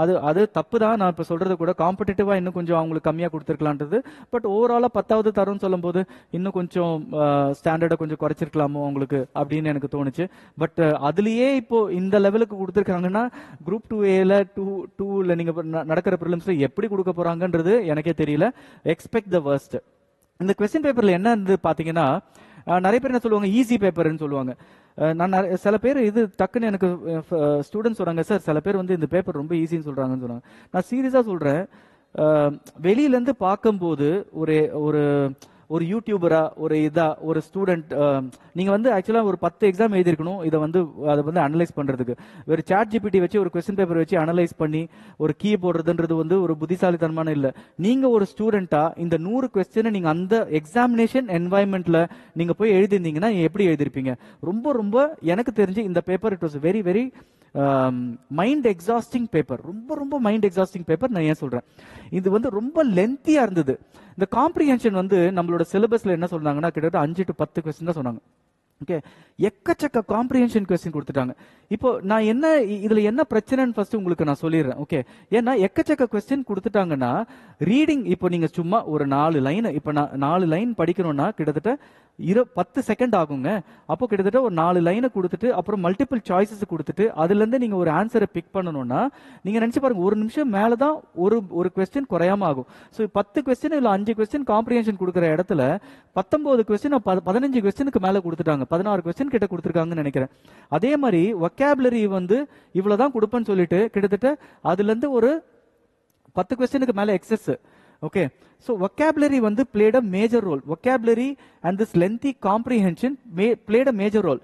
Speaker 1: அது அது தப்பு தான். நான் இப்போ சொல்றது கூட காம்படிட்டிவா இன்னும் கொஞ்சம் அவங்களுக்கு கம்மியாக கொடுத்துருக்கலான்றது. பட் ஓவராலா 10வது தரம்னு சொல்லும் போது இன்னும் கொஞ்சம் ஸ்டாண்டர்டை கொஞ்சம் குறைச்சிருக்கலாமோ அவங்களுக்கு அப்படின்னு எனக்கு தோணுச்சு. பட் அதுலயே இப்போ இந்த லெவலுக்கு கொடுத்துருக்காங்கன்னா குரூப் 2A டூல நீங்க நடக்கிற ப்ரிலிம்ஸ்ல எப்படி கொடுக்க போறாங்கன்றது எனக்கே தெரியல. Expect the worst. இந்த கொஸ்டின் பேப்பர்ல என்ன இருந்து பாத்தீங்கன்னா, நிறைய பேர் என்ன சொல்லுவாங்க, ஈஸி பேப்பர்னு சொல்லுவாங்க. நான் சில பேர் இது டக்குன்னு எனக்கு ஸ்டூடெண்ட்ஸ் சொல்றாங்க, சார் சில பேர் வந்து இந்த பேப்பர் ரொம்ப ஈஸின்னு சொல்றாங்கன்னு சொல்றாங்க. நான் சீரியஸா சொல்றேன், வெளியில இருந்து பார்க்கும்போது ஒரு ஒரு ஒரு யூடியூபரா ஒரு ஒரு ஸ்டூடெண்ட் நீங்க வந்து ஆக்சுவலா ஒரு 10 எக்ஸாம் எழுதிருக்கணும் இதை வந்து அதை வந்து அனலைஸ் பண்றதுக்கு. ஒரு சாட் ஜிபிடி வச்சு ஒரு கொஸ்டின் பேப்பர் வச்சு அனலைஸ் பண்ணி ஒரு கீ போடுறதுன்றது வந்து ஒரு புத்திசாலித்தனமான இல்ல. நீங்க ஒரு ஸ்டூடெண்டா இந்த 100 கொஸ்டினை நீங்க அந்த எக்ஸாமினேஷன் என்வாயன்மெண்ட்ல நீங்க போய் எழுதிருந்தீங்கன்னா எப்படி எழுதிருப்பீங்க? ரொம்ப ரொம்ப எனக்கு தெரிஞ்சு இந்த paper it was very very mind exhausting paper. ரொம்ப ரொம்ப மைண்ட் எக்ஸாஸ்டிங் பேப்பர். நான் ஏன் சொல்றேன், இது வந்து ரொம்ப லென்த்தியா இருந்தது. இந்த காம்ப்ரிஹென்ஷன் வந்து நம்மளோட சிலபஸ்ல என்ன சொன்னாங்கன்னா கிட்டத்தட்ட 5 to 10 கொஸ்டின் தான் சொன்னாங்க. ஓகே, எக்கச்சக்க காம்ப்ரிஹென்ஷன் கொஸ்டின் கொடுத்துட்டாங்க. இப்போ நான் என்ன இதுல என்ன பிரச்சனைன்னு ஃபர்ஸ்ட் உங்களுக்கு நான் சொல்லிடுறேன். ஓகே, ஏன்னா எக்கச்சக்க கொஸ்டின் கொடுத்துட்டாங்கன்னா ரீடிங் இப்போ நீங்க சும்மா ஒரு 4 லைன், இப்போ நான் 4 லைன் படிக்கணும்னா கிட்டத்தட்ட 10 செகண்ட் ஆகுங்க. அப்போ கிட்டத்தட்ட ஒரு 4 லைனை கொடுத்துட்டு அப்புறம் மல்டிபிள் சாய்ஸஸ் கொடுத்துட்டு அதுல இருந்து நீங்க ஒரு ஆன்சரை பிக் பண்ணணும்னா நீங்க நினைச்சு பாருங்க, ஒரு நிமிஷம் மேலதான் ஒரு கொஸ்டின் குறையாம ஆகும். ஸோ 10 கொஸ்டின் இல்ல 5 கொஸ்டின் காம்ப்ரிஹென்ஷன் கொடுக்குற இடத்துல 19 கொஸ்டின் 15 கொஸ்டினுக்கு மேல கொடுத்துட்டாங்க. 16 கொஸ்டின் கிட்ட கொடுத்துருக்காங்கன்னு நினைக்கிறேன். அதே மாதிரி வொக்காபுலரி வந்து இவ்வளவுதான் கொடுப்பேன்னு சொல்லிட்டு கிட்டத்தட்ட அதுல இருந்து ஒரு 10 கொஸ்டினுக்கு மேல எக்ஸஸ். ஓகே, so vocabulary வந்து played a major role. Vocabulary and this lengthy comprehension played a major role.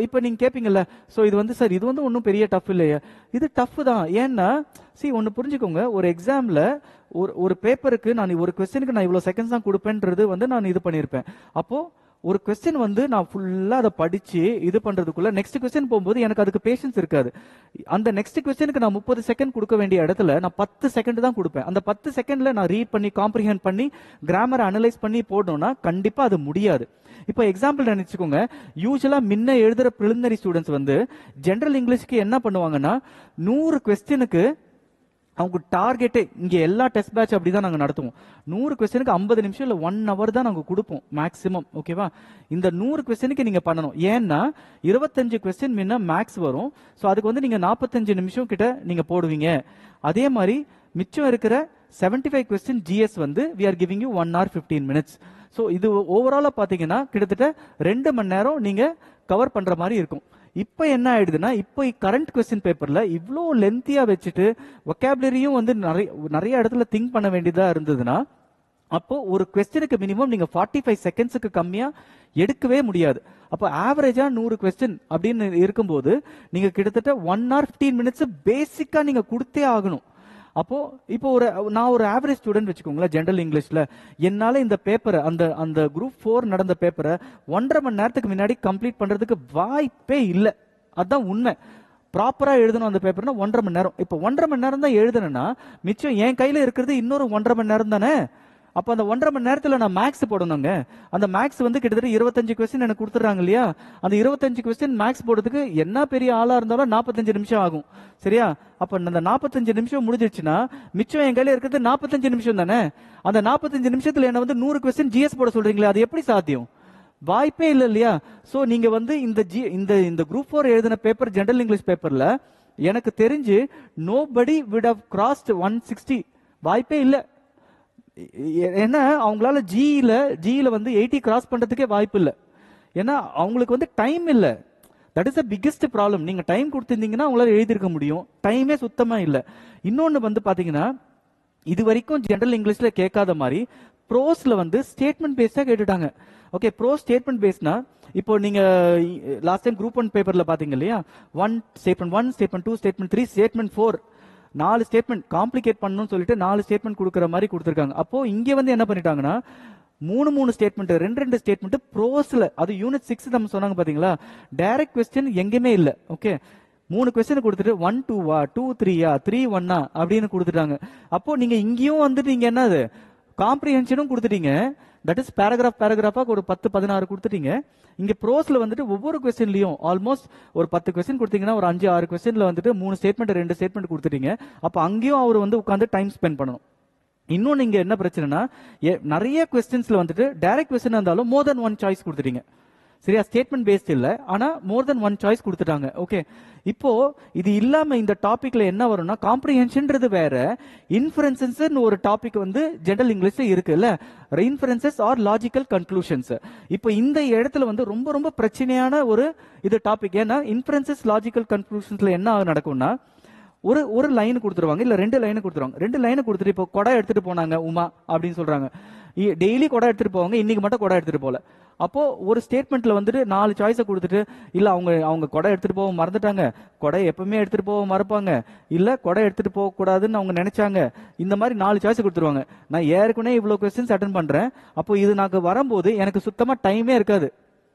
Speaker 1: இப்போ நீங்க கேப்பீங்கல்ல, சோ இது வந்து சார் இது வந்து ஒன்றும் பெரிய டஃப் இல்லையா? இது டஃப் தான். ஏன்னா ஒன்னு புரிஞ்சுக்கோங்க, ஒரு எக்ஸாம்ல ஒரு பேப்பருக்கு நான் ஒரு கொஸ்டினுக்கு நான் இவ்வளவு செகண்ட்ஸ் தான் கொடுப்பேன்றது வந்து நான் இது பண்ணியிருப்பேன். அப்போ ஒரு கொஸ்டின் வந்து நான் ஃபுல்லா அதை படிச்சு இது பண்றதுக்குள்ள நெக்ஸ்ட் கொஸ்டின் போகும்போது எனக்கு அதுக்கு பேஷன்ஸ் இருக்காது. அந்த நெக்ஸ்ட் கொஸ்டினுக்கு நான் 30 செகண்ட் கொடுக்க வேண்டிய இடத்துல நான் 10 செகண்ட் தான் கொடுப்பேன். அந்த 10 செகண்ட்ல நான் ரீட் பண்ணி காம்ப்ரிஹெண்ட் பண்ணி கிராமரை அனலைஸ் பண்ணி போடணும்னா கண்டிப்பா அது முடியாது. இப்போ எக்ஸாம்பிள் நினைச்சுக்கோங்க, யூஸ்வலா முன்ன எழுதுற பிரிலிமினரி ஸ்டூடெண்ட்ஸ் வந்து ஜெனரல் இங்கிலீஷ்க்கு என்ன பண்ணுவாங்கன்னா 100 கொஸ்டினுக்கு அவங்க டார்கெட்டே, இங்க எல்லா டெஸ்ட் பேட்ச் அப்படிதான் நாங்க நடத்துவோம். 100 கொஸ்டினுக்கு 50 நிமிஷம் இல்ல 1 hour தான் நாங்க கொடுப்போம் மேக்ஸிமம். ஓகேவா, இந்த 100 கொஸ்டினுக்கு நீங்க பண்ணணும். ஏன்னா 25 கொஸ்டின் முன்ன மேக்ஸ் வரும். ஸோ அதுக்கு வந்து நீங்க 45 நிமிஷம் கிட்ட நீங்க போடுவீங்க. அதே மாதிரி மிச்சம் இருக்கிற 75 கொஸ்டின் ஜிஎஸ் வந்து we are giving you 1 hour 15 minutes. So இது ஓவராலா பாத்தீங்கன்னா கிட்டத்தட்ட 2 மணி நேரம் நீங்க கவர் பண்ற மாதிரி இருக்கும். இப்போ என்ன ஆயிடுதுன்னா, இப்போ கரண்ட் கொஸ்டின் பேப்பர்ல இவ்வளோ லென்த்தியா வச்சுட்டு வொக்காபுலரியும் வந்து நிறைய இடத்துல திங்க் பண்ண வேண்டியதா இருந்ததுன்னா அப்போ ஒரு கொஸ்டினுக்கு மினிமம் நீங்க 45 செகண்ட்ஸுக்கு கம்மியா எடுக்கவே முடியாது. அப்போ ஆவரேஜா 100 கொஸ்டின் அப்படின்னு இருக்கும்போது நீங்க கிட்டத்தட்ட 1 hour 15 minutes பேசிக்கா நீங்க கொடுத்தே ஆகணும். அப்போ இப்போ நான் ஒரு ஆவரேஜ் ஸ்டூடெண்ட் வச்சுக்கோங்களேன் ஜெனரல் இங்கிலீஷ்ல, என்னால இந்த பேப்பரை அந்த குரூப் 4 நடந்த பேப்பரை 1.5 மணி நேரத்துக்கு முன்னாடி கம்ப்ளீட் பண்றதுக்கு வாய்ப்பே இல்லை. அதுதான் உண்மை. ப்ராப்பரா எழுதணும் அந்த பேப்பர்னா 1.5 மணி நேரம். இப்போ 1.5 மணி நேரம் தான் எழுதணும்னா மிச்சம் என் கையில இருக்கிறது இன்னொரு 1.5 மணி நேரம் தானே. அப்ப அந்த 1.5 மணி நேரத்துல நான் மேக்ஸ் போடணுங்க. அந்த மேக்ஸ் வந்து கிட்டத்தட்ட 25 கொஸ்டின் எனக்கு கொடுத்துறாங்க இல்லையா? அந்த 25 கொஸ்டின் மேக்ஸ் போடுறதுக்கு என்ன பெரிய ஆளா இருந்தாலும் 45 நிமிஷம் ஆகும். சரியா? அப்ப அந்த 45 நிமிஷம் முடிஞ்சிருச்சுன்னா மிச்சம் என் கையில இருக்கிறது 45 நிமிஷம் தானே. அந்த 45 நிமிஷத்துல என்ன வந்து 100 கொஸ்டின் ஜிஎஸ் போட சொல்றீங்களா? அது எப்படி சாத்தியம்? வாய்ப்பே இல்லை இல்லையா? சோ நீங்க வந்து இந்த குரூப் 4 எழுதின பேப்பர் ஜெனரல் இங்கிலீஷ் பேப்பர்ல எனக்கு தெரிஞ்சு nobody would have crossed 160. வாய்ப்பே இல்லை. ஏன்னா அவங்களால ஜியில வந்து 80 கிராஸ் பண்றதுக்கே வாய்ப்பு இல்லை. ஏன்னா அவங்களுக்கு வந்து டைம் இல்லை. That is the biggest problem. நீங்க டைம் கொடுத்திருந்தீங்கன்னா அவங்களால எழுதிருக்க முடியும். டைமே சுத்தமா இல்லை. இன்னொன்னு வந்து பாத்தீங்கன்னா, இது வரைக்கும் ஜெனரல் இங்கிலீஷ்ல கேட்காத மாதிரி ப்ரோஸ்ல வந்து ஸ்டேட்மெண்ட் பேஸ்டா கேட்டுட்டாங்க. ஓகே, ப்ரோ ஸ்டேட்மெண்ட் பேஸ்னா இப்போ நீங்க லாஸ்ட் டைம் குரூப் 1 பேப்பர்ல பாத்தீங்க இல்லையா, statement 1, statement 2, statement 3, statement 4, 4 statement complicate பண்ணணும்னு சொல்லிட்டு 4 ஸ்டேட்மெண்ட் கொடுக்குற மாதிரி கொடுத்துருக்காங்க. அப்போ இங்க வந்து என்ன பண்ணிட்டாங்கன்னா 3 ஸ்டேட்மெண்ட் 2 ஸ்டேட்மெண்ட் ப்ரோஸ்ல, அது யூனிட் 6 நம்ம சொன்னாங்க பாத்தீங்களா, டைரக்ட் கொஸ்டின் எங்கேயுமே இல்ல. ஓகே, 3 கொஸ்டின் கொடுத்துட்டு 1 2 2 3 3 1 அப்படின்னு கொடுத்துட்டாங்க. அப்போ நீங்க இங்கேயும் வந்து நீங்க என்னது காம்ப்ரிஹென்ஷனும் கொடுத்துட்டீங்க, தட் இஸ் பேராகிராஃபா ஒரு 10-16 கொடுத்துட்டீங்க. இங்க ப்ரோஸ்ல வந்துட்டு ஒவ்வொரு கொஸ்டின்லயும் ஆல்மோஸ்ட் ஒரு 10 கொஸ்டின் கொடுத்தீங்கன்னா ஒரு 5-6 கொஸ்டின்ல வந்துட்டு 3 ஸ்டேட்மெண்ட் 2 ஸ்டேட்மெண்ட் கொடுத்துட்டீங்க. அப்ப அங்கேயும் அவர் வந்து உட்காந்து டைம் ஸ்பெண்ட் பண்ணணும். இன்னொன்னு இங்க என்ன பிரச்சனைனா, நிறைய கொஸ்டின்ஸ்ல வந்துட்டு டைரக்ட் கொஸ்டின் இருந்தாலும் மோர் தென் ஒன் சாய்ஸ் கொடுத்துட்டீங்க. சரியா, ஸ்டேட்மெண்ட் பேஸ்ட் இல்ல, ஆனா மோர் தென் ஒன் சாய்ஸ் கொடுத்துட்டாங்க. ஓகே, இப்போ இது இல்லாம இந்த டாபிக்ல என்ன வரும்னா, காம்ப்ரிஹென்ஷன்ன்றது வேற, இன்ஃபரன்சஸ் ஒரு டாபிக் வந்து ஜெனரல் இங்கிலீஷ்ல இருக்குல்ல, இன்ஃபரன்சஸ் ஆர் லாஜிக்கல் கன்க்ளூஷன்ஸ். இப்போ இந்த இடத்துல வந்து ரொம்ப ரொம்ப பிரச்சனையான ஒரு இது டாபிக். ஏன்னா இன்ஃபரன்சஸ் லாஜிக்கல் கன்க்ளூஷன்ஸ்ல என்ன நடக்கும்னா, ஒரு லைன் கொடுத்துருவாங்க, இல்ல 2 லைன் கொடுத்துருவாங்க. 2 லைன் கொடுத்துட்டு இப்போ கொடை எடுத்துட்டு போனாங்க உமா அப்படின்னு சொல்றாங்க. டெய்லி கொடை எடுத்துட்டு போவாங்க, இன்னைக்கு மட்டும் கொடை எடுத்துட்டு போல. அப்போ ஒரு ஸ்டேட்மெண்ட்ல வந்துட்டு 4 சாய்ஸை கொடுத்துட்டு, இல்ல அவங்க கொடை எடுத்துட்டு போக மறந்துட்டாங்க, கொடை எப்பவுமே எடுத்துட்டு போக மறப்பாங்க, இல்ல கொடை எடுத்துட்டு போக கூடாதுன்னு அவங்க நினைச்சாங்க, இந்த மாதிரி 4 சாய்ஸ் கொடுத்துருவாங்க. நான் ஏற்கனவே இவ்வளவு கொஸ்டின்ஸ் அட்டன் பண்றேன், அப்போ இது నాకు வரும்போது எனக்கு சுத்தமா டைமே இருக்காது.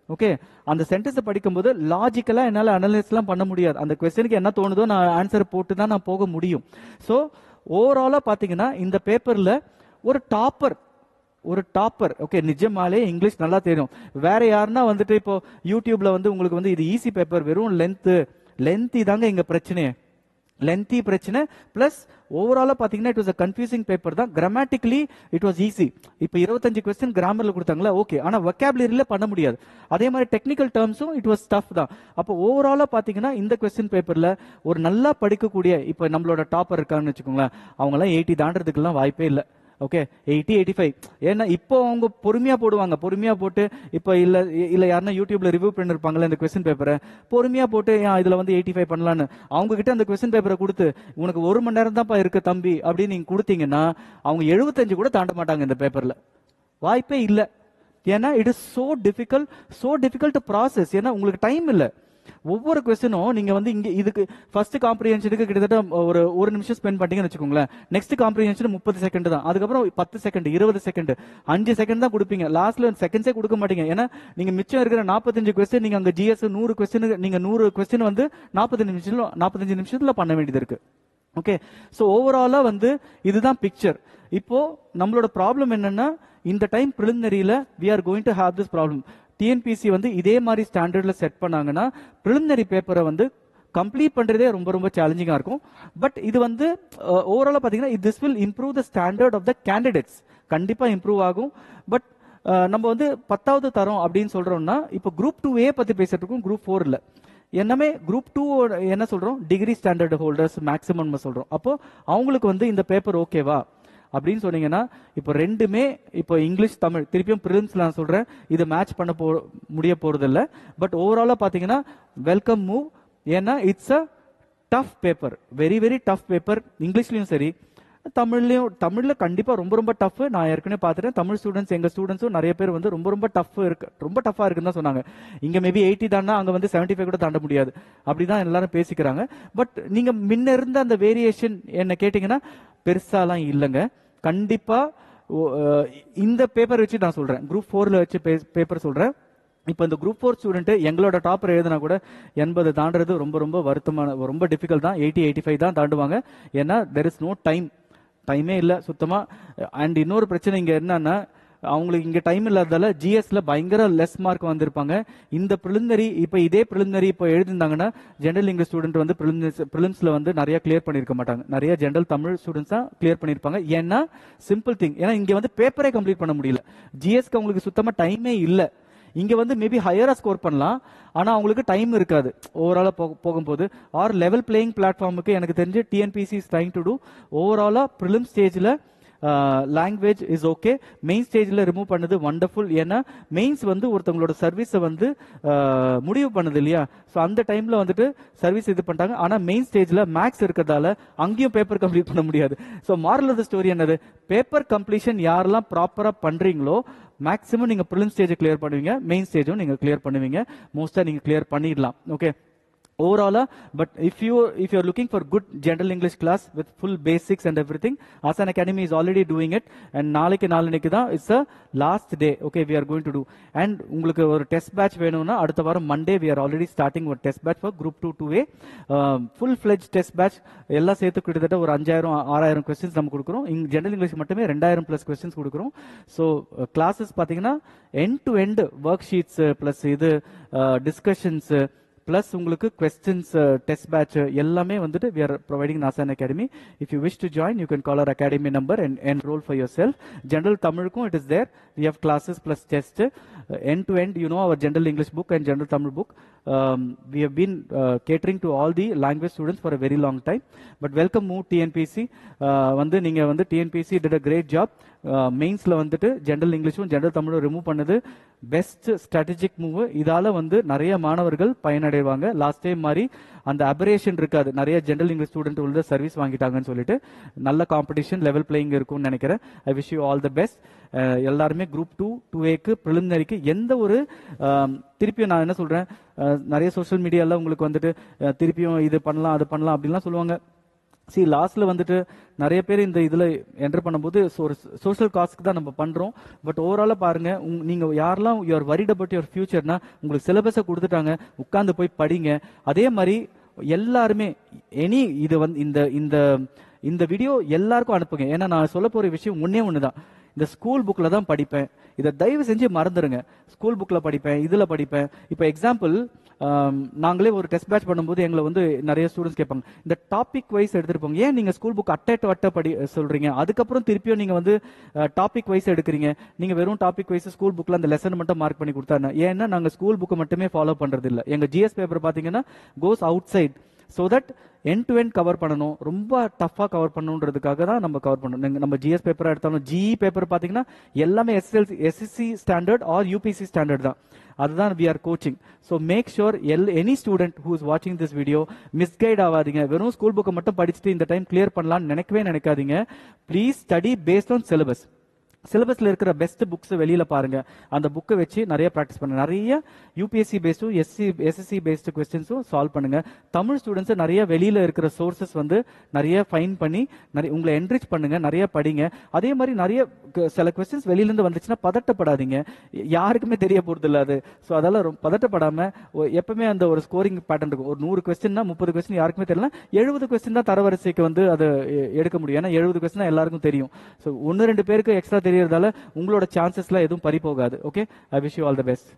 Speaker 1: ஓகே, அந்த சென்டென்ஸ் படிக்கும்போது லாஜிக்கலா என்னால அனலைஸ்லாம் பண்ண முடியாது. அந்த கொஸ்டினுக்கு என்ன தோணுதோ நான் ஆன்சர் போட்டு தான் நான் போக முடியும். ஸோ ஓவராலா பாத்தீங்கன்னா இந்த பேப்பர்ல ஒரு டாப்பர் ஓகே, நிஜமாலே இங்கிலீஷ் நல்லா தெரியும். வேற யாருன்னா வந்துட்டு இப்போ யூடியூப்ல வந்து உங்களுக்கு வந்து இது ஈஸி பேப்பர், வெறும் லென்த்தி தாங்க இங்க பிரச்சனையே. லென்த்தி பிரச்சனை பிளஸ் ஓவராலா பாத்தீங்கன்னா it was a confusing paper தான். Grammatically it was easy. இப்போ 25 கொஸ்டின் கிராமர்ல கொடுத்தாங்களா, ஓகே, ஆனா வொக்காபுலரியில பண்ண முடியாது. அதே மாதிரி டெக்னிக்கல் டேர்ம்ஸும் இட் வாஸ் டஃப் தான். அப்போ ஓவராலா பாத்தீங்கன்னா இந்த கொஸ்டின் பேப்பர்ல ஒரு நல்லா படிக்கக்கூடிய, இப்போ நம்மளோட டாப்பர் இருக்கான்னு வச்சுக்கோங்களேன், அவங்க எல்லாம் 80 தாண்டறதுக்கெல்லாம் வாய்ப்பே இல்லை. ஓகே, 80-85. ஏன்னா இப்போ அவங்க பொறுமையா போடுவாங்க, பொறுமையா போட்டு இப்போ இல்ல யாருன்னா யூடியூப்ல ரிவ்யூ பண்ணிருப்பாங்கல்ல இந்த கொஸ்டின் பேப்பரை, பொறுமையா போட்டு இதுல வந்து 85 பண்ணலான்னு அவங்க கிட்ட அந்த கொஸ்டின் பேப்பரை கொடுத்து, உனக்கு 1 மணி நேரம் தான்ப்பா இருக்கு தம்பி அப்படின்னு நீங்க கொடுத்தீங்கன்னா அவங்க 75 கூட தாண்ட மாட்டாங்க இந்த பேப்பர்ல. வாய்ப்பே இல்லை. ஏன்னா it is so difficult to process. ஏன்னா உங்களுக்கு டைம் இல்லை. ஒவ்வொரு கொஸ்டினும் நீங்க வந்து இங்க இதுக்கு ஃபர்ஸ்ட் காம்ப்ரிஹென்ஷனுக்கு கிட்டத்தட்ட ஒரு நிமிஷம் ஸ்பெண்ட் பண்ணீங்கன்னு வச்சுக்கோங்களேன். நெக்ஸ்ட் காம்ப்ரிஹென்ஷன் 30 செகண்ட் தான், அதுக்கப்புறம் 10 செகண்ட் 20 செகண்ட் 5 செகண்ட் தான் கொடுப்பீங்க. லாஸ்ட்ல செகண்ட்ஸே கொடுக்க மாட்டீங்க. ஏன்னா நீங்க மிச்சம் இருக்கிற 45 கொஸ்டின் நீங்க அங்க ஜிஎஸ் 100 கொஸ்டின் நீங்க 100 கொஸ்டின் வந்து 45 நிமிஷத்துல பண்ண வேண்டியது இருக்கு. ஓகே, சோ ஓவராலா வந்து இதுதான் பிக்சர். இப்போ நம்மளோட ப்ராப்ளம் என்னன்னா, இந்த டைம் பிரிலிமினரியில we are going to have this problem. TNPSC வந்து இதே மாதிரி ஸ்டாண்டர்ட்ல செட் பண்ணாங்கன்னா பிரிலிமினரி பேப்பரை வந்து கம்ப்ளீட் பண்றதே ரொம்ப ரொம்ப சேலஞ்சிங்கா இருக்கும். பட் இது வந்து ஓவராலா பாத்தீங்கன்னா this will improve the standard of the candidates. கண்டிப்பா இம்ப்ரூவ் ஆகும். பட் நம்ம வந்து 10வது தரம் அப்படின்னு சொல்றோம்னா, இப்போ குரூப் 2A பத்தி பேசிட்டு இருக்கோம், குரூப் 4 இல்ல. என்னமே குரூப் 2 என்ன சொல்றோம், டிகிரி ஸ்டாண்டர்ட் ஹோல்டர்ஸ் மேக்ஸிமம் சொல்றோம். அப்போ அவங்களுக்கு வந்து இந்த பேப்பர் ஓகேவா அப்படின்னு சொன்னீங்கன்னா, இப்போ ரெண்டுமே இப்போ இங்கிலீஷ் தமிழ் திருப்பியும் பிரிலிம்ஸ்ல நான் சொல்றேன், இதை மேட்ச் பண்ண முடிய போறது இல்லை. பட் ஓவராலா பாத்தீங்கன்னா வெல்கம் மூவ். ஏன்னா it's a tough paper, very tough paper. இங்கிலீஷ்லயும் சரி தமிழ்ல கண்டிப்பா ரொம்ப டஃப். நான் ஏற்கனவே பார்த்துட்டேன், தமிழ் ஸ்டூடெண்ட்ஸ் எங்க ஸ்டூடெண்ட்ஸும் நிறைய பேர் வந்து ரொம்ப டஃப் இருக்கு, ரொம்ப டஃபா இருக்குன்னு தான் சொன்னாங்க. இங்க மேபி 80 தாண்டா, அங்க வந்து 75 கூட தாண்ட முடியாது, அப்படிதான் எல்லாரும் பேசிக்கிறாங்க. பட் நீங்க முன்ன இருந்த அந்த வேரியேஷன் என்ன கேட்டீங்கன்னா பெருசாலாம் இல்லைங்க. கண்டிப்பா இந்த பேப்பர் வச்சு நான் சொல்றேன், குரூப் 4ல வச்சு பேப்பர் சொல்றேன். இப்போ இந்த குரூப் 4 ஸ்டூடெண்ட் எங்களோட டாப்பர் எழுதினா கூட 80 தாண்டது ரொம்ப வருத்தமான, ரொம்ப டிஃபிகல்ட் தான். 80-85 தான் தாண்டுவாங்க. ஏன்னா தெர் இஸ் நோ டைமே இல்லை சுத்தமா. அண்ட் இன்னொரு பிரச்சனை இங்க என்னன்னா, அவங்களுக்கு இங்க டைம் இல்லாததால ஜிஎஸ்ல பயங்கர லெஸ் மார்க் வந்திருப்பாங்க. இந்த பிரிலிமினரி இப்போ இதே பிரிலிமினரி இப்போ எழுதிருந்தாங்கன்னா ஜெனரல் இங்கிலீஷ் ஸ்டூடெண்ட் வந்து பிரிலிம்ஸ்ல வந்து நிறைய கிளியர் பண்ணிருக்க மாட்டாங்க. நிறைய ஜெனரல் தமிழ் ஸ்டூடெண்ட்ஸ் தான் கிளியர் பண்ணிருப்பாங்க. ஏன்னா சிம்பிள் திங், ஏன்னா இங்க வந்து பேப்பரே கம்ப்ளீட் பண்ண முடியல. ஜிஎஸ்க்கு அவங்களுக்கு சுத்தமா டைமே இல்லை. இங்க வந்து மேபி ஹையரா ஸ்கோர் பண்ணலாம், ஆனா அவங்களுக்கு டைம் இருக்காது ஓவராலா போகும்போது. ஆர் லெவல் பிளேயிங் பிளாட்ஃபார்முக்கு எனக்கு தெரிஞ்சு TNPSC is trying to do. ஓவராலா பிரிலிம் ஸ்டேஜ்ல லாங்குவேஜ் இஸ் ஓகே, மெயின் ஸ்டேஜ்ல ரிமூவ் பண்ணது வண்டர்ஃபுல். ஏன்னா மெயின்ஸ் வந்து ஒருத்தவங்களோட சர்வீஸை வந்து முடிவு பண்ணுது இல்லையா, ஸோ அந்த டைம்ல வந்துட்டு சர்வீஸ் இது பண்ணிட்டாங்க. ஆனா மெயின் ஸ்டேஜ்ல மேக்ஸ் இருக்கிறதால அங்கேயும் பேப்பர் கம்ப்ளீட் பண்ண முடியாது. So moral of the story என்னது, பேப்பர் கம்ப்ளீஷன் யாரெல்லாம் ப்ராப்பரா பண்றீங்களோ மேக்ஸிமம் நீங்க ப்ரிலிம் ஸ்டேஜ் கிளியர் பண்ணுவீங்க, மெயின் ஸ்டேஜும் நீங்க கிளியர் பண்ணுவீங்க. மோஸ்டா நீங்க கிளியர் பண்ணிடலாம். Okay, overall, but if you're looking for good general English class with full basics and everything, Asan Academy is already doing it, and நாளைக்கு தான் it's a last day. Okay, we are going to do, and உங்களுக்கு ஒரு test batch வேணும்னா அடுத்த வாரம் Monday we are already starting ஒரு test batch for group 2 2A, full fledged test batch. எல்லாம் சேர்த்து கிட்டத்தட்ட ஒரு 5000 6000 questions நம்ம கொடுக்குறோம். ஜெனரல் இங்கிலீஷ் மட்டுமே 2000 plus questions கொடுக்குறோம். ஸோ கிளாஸஸ் பார்த்தீங்கன்னா end to end work sheets plus இது டிஸ்கஷன்ஸ் பிளஸ் உங்களுக்கு கொஸ்டின்ஸ் டெஸ்ட் பேட்ச் எல்லாமே வந்துட்டு we are providing in Asan Academy. If you wish to join, you can call our academy number and enroll for yourself. General Tamilkum it is there. We have classes plus test. End to end, you know, our general English book and general Tamil book. We have been catering to all the language students for a very long time. But welcome move TNPC. வந்து நீங்க வந்து TNPC did a great job. மெயின்ஸ்ல வந்துட்டு general இங்கிலீஷும் general தமிழும் remove பண்ணது best strategic move. இதால வந்து நிறைய மாணவர்கள் பயனடைவாங்க. லாஸ்ட் டைம் மாதிரி அந்த அபரேஷன் இருக்காது. நிறைய ஜெனரல் இங்கிலீஷ் ஸ்டூடெண்ட் உள்ள சர்வீஸ் வாங்கிட்டாங்கன்னு சொல்லிட்டு நல்ல காம்படிஷன் லெவல் பிளேயிங் இருக்கும்னு நினைக்கிறேன். I wish you all the best. எல்லாருமே குரூப் 2 2Aக்கு ப்ரிலிமினரிக்கு எந்த ஒரு திருப்பியும் நான் என்ன சொல்றேன், நிறைய சோஷியல் மீடியால உங்களுக்கு வந்துட்டு திருப்பியும் இது பண்ணலாம் அது பண்ணலாம் அப்படின்லாம் சொல்லுவாங்க. லாஸ்ட்ல வந்துட்டு நிறைய பேர் இந்த இதுல என்டர் பண்ணும்போது ஒரு சோஷியல் காஸ்ட்க்கு தான் நம்ம பண்றோம். பட் ஓவராலா பாருங்க, நீங்க யாரெல்லாம் யூஆர் வரிட் அபவுட் யுவர் ஃபியூச்சர்னா உங்களுக்கு சிலபஸை கொடுத்துட்டாங்க, உட்கார்ந்து போய் படிங்க. அதே மாதிரி எல்லாருமே இது வந்து இந்த இந்த இந்த வீடியோ எல்லாருக்கும் அனுப்புங்க. ஏன்னா நான் சொல்ல போற விஷயம் ஒண்ணுதான், இந்த ஸ்கூல் புக்ல தான் படிப்பேன், இதை தயவு செஞ்சு மறந்துடுங்க. ஸ்கூல் புக்ல படிப்பேன், இதுல படிப்பேன். இப்போ எக்ஸாம்பிள், நாங்களே ஒரு டெஸ்ட் பேட்ச் பண்ணும்போது எங்களை வந்து நிறைய ஸ்டூடெண்ட்ஸ் கேட்பாங்க, இந்த டாபிக் வைஸ் எடுத்துட்டு போங்க, ஏன் நீங்க ஸ்கூல் புக் அட்டை படி சொல்றீங்க, அதுக்கப்புறம் திருப்பியும் நீங்க வந்து டாபிக் வைஸ் எடுக்கிறீங்க, நீங்க வெறும் டாபிக் வைஸ் ஸ்கூல் புக்ல அந்த லெசன் மட்டும் மார்க் பண்ணி கொடுத்தா, ஏன்னா நாங்க ஸ்கூல் புக்கை மட்டுமே ஃபாலோ பண்றது இல்லை. எங்க ஜிஎஸ் பேப்பர் பாத்தீங்கன்னா goes outside, so that end to end cover பண்ணணும், ரொம்ப டஃபா கவர் பண்ணணுன்றதுக்காக தான் நம்ம கவர் பண்ணணும். நம்ம ஜிஎஸ் பேப்பரா எடுத்தாலும் ஜிஇ பேப்பர் பாத்தீங்கன்னா எல்லாமே SSC standard or UPSC standard தான். அதுதான் we are coaching. So make sure any student who is watching this video misguide ஆகாதீங்க. வெறும் ஸ்கூல் புக்கை மட்டும் படிச்சுட்டு இந்த டைம் கிளியர் பண்ணலாம்னு நினைக்காதீங்க. Please study based on syllabus. சிலபஸ்ல இருக்கிற பெஸ்ட் புக்ஸ் வெளியில பாருங்க, அந்த புக்கை வச்சு நிறைய ப்ராக்டிஸ் பண்ணுங்க. நிறைய யூபிஎஸ்சி பேஸ்டும் எஸ்எஸ்சி பேஸ்டு கொஸ்டின்ஸும் சால்வ் பண்ணுங்க. தமிழ் ஸ்டூடெண்ட்ஸ் நிறைய வெளியில இருக்கிற சோர்சஸ் வந்து நிறைய ஃபைன் பண்ணி உங்களை என்ரிச் பண்ணுங்க, நிறைய படிங்க. அதே மாதிரி நிறைய சில கொஸ்டின்ஸ் வெளியிலேருந்து வந்துச்சுன்னா பதட்டப்படாதீங்க, யாருக்குமே தெரிய போறது இல்லை அது. ஸோ அதெல்லாம் பதட்டப்படாம எப்பவுமே அந்த ஒரு ஸ்கோரிங் பேட்டர்ன் இருக்கும். ஒரு 100 கொஸ்டின்னா 30 கொஸ்டின் யாருக்குமே தெரியல, 70 கொஸ்டின் தான் தரவரிசைக்கு வந்து அதை எடுக்க முடியும். ஏன்னா 70 கொஸ்டின் எல்லாருக்கும் தெரியும். ஸோ 1-2 பேருக்கு எக்ஸ்ட்ரா தெரியறதால உங்களோட சான்சஸ்லாம் எதுவும் பறி போகாது. Okay, I wish you all the best.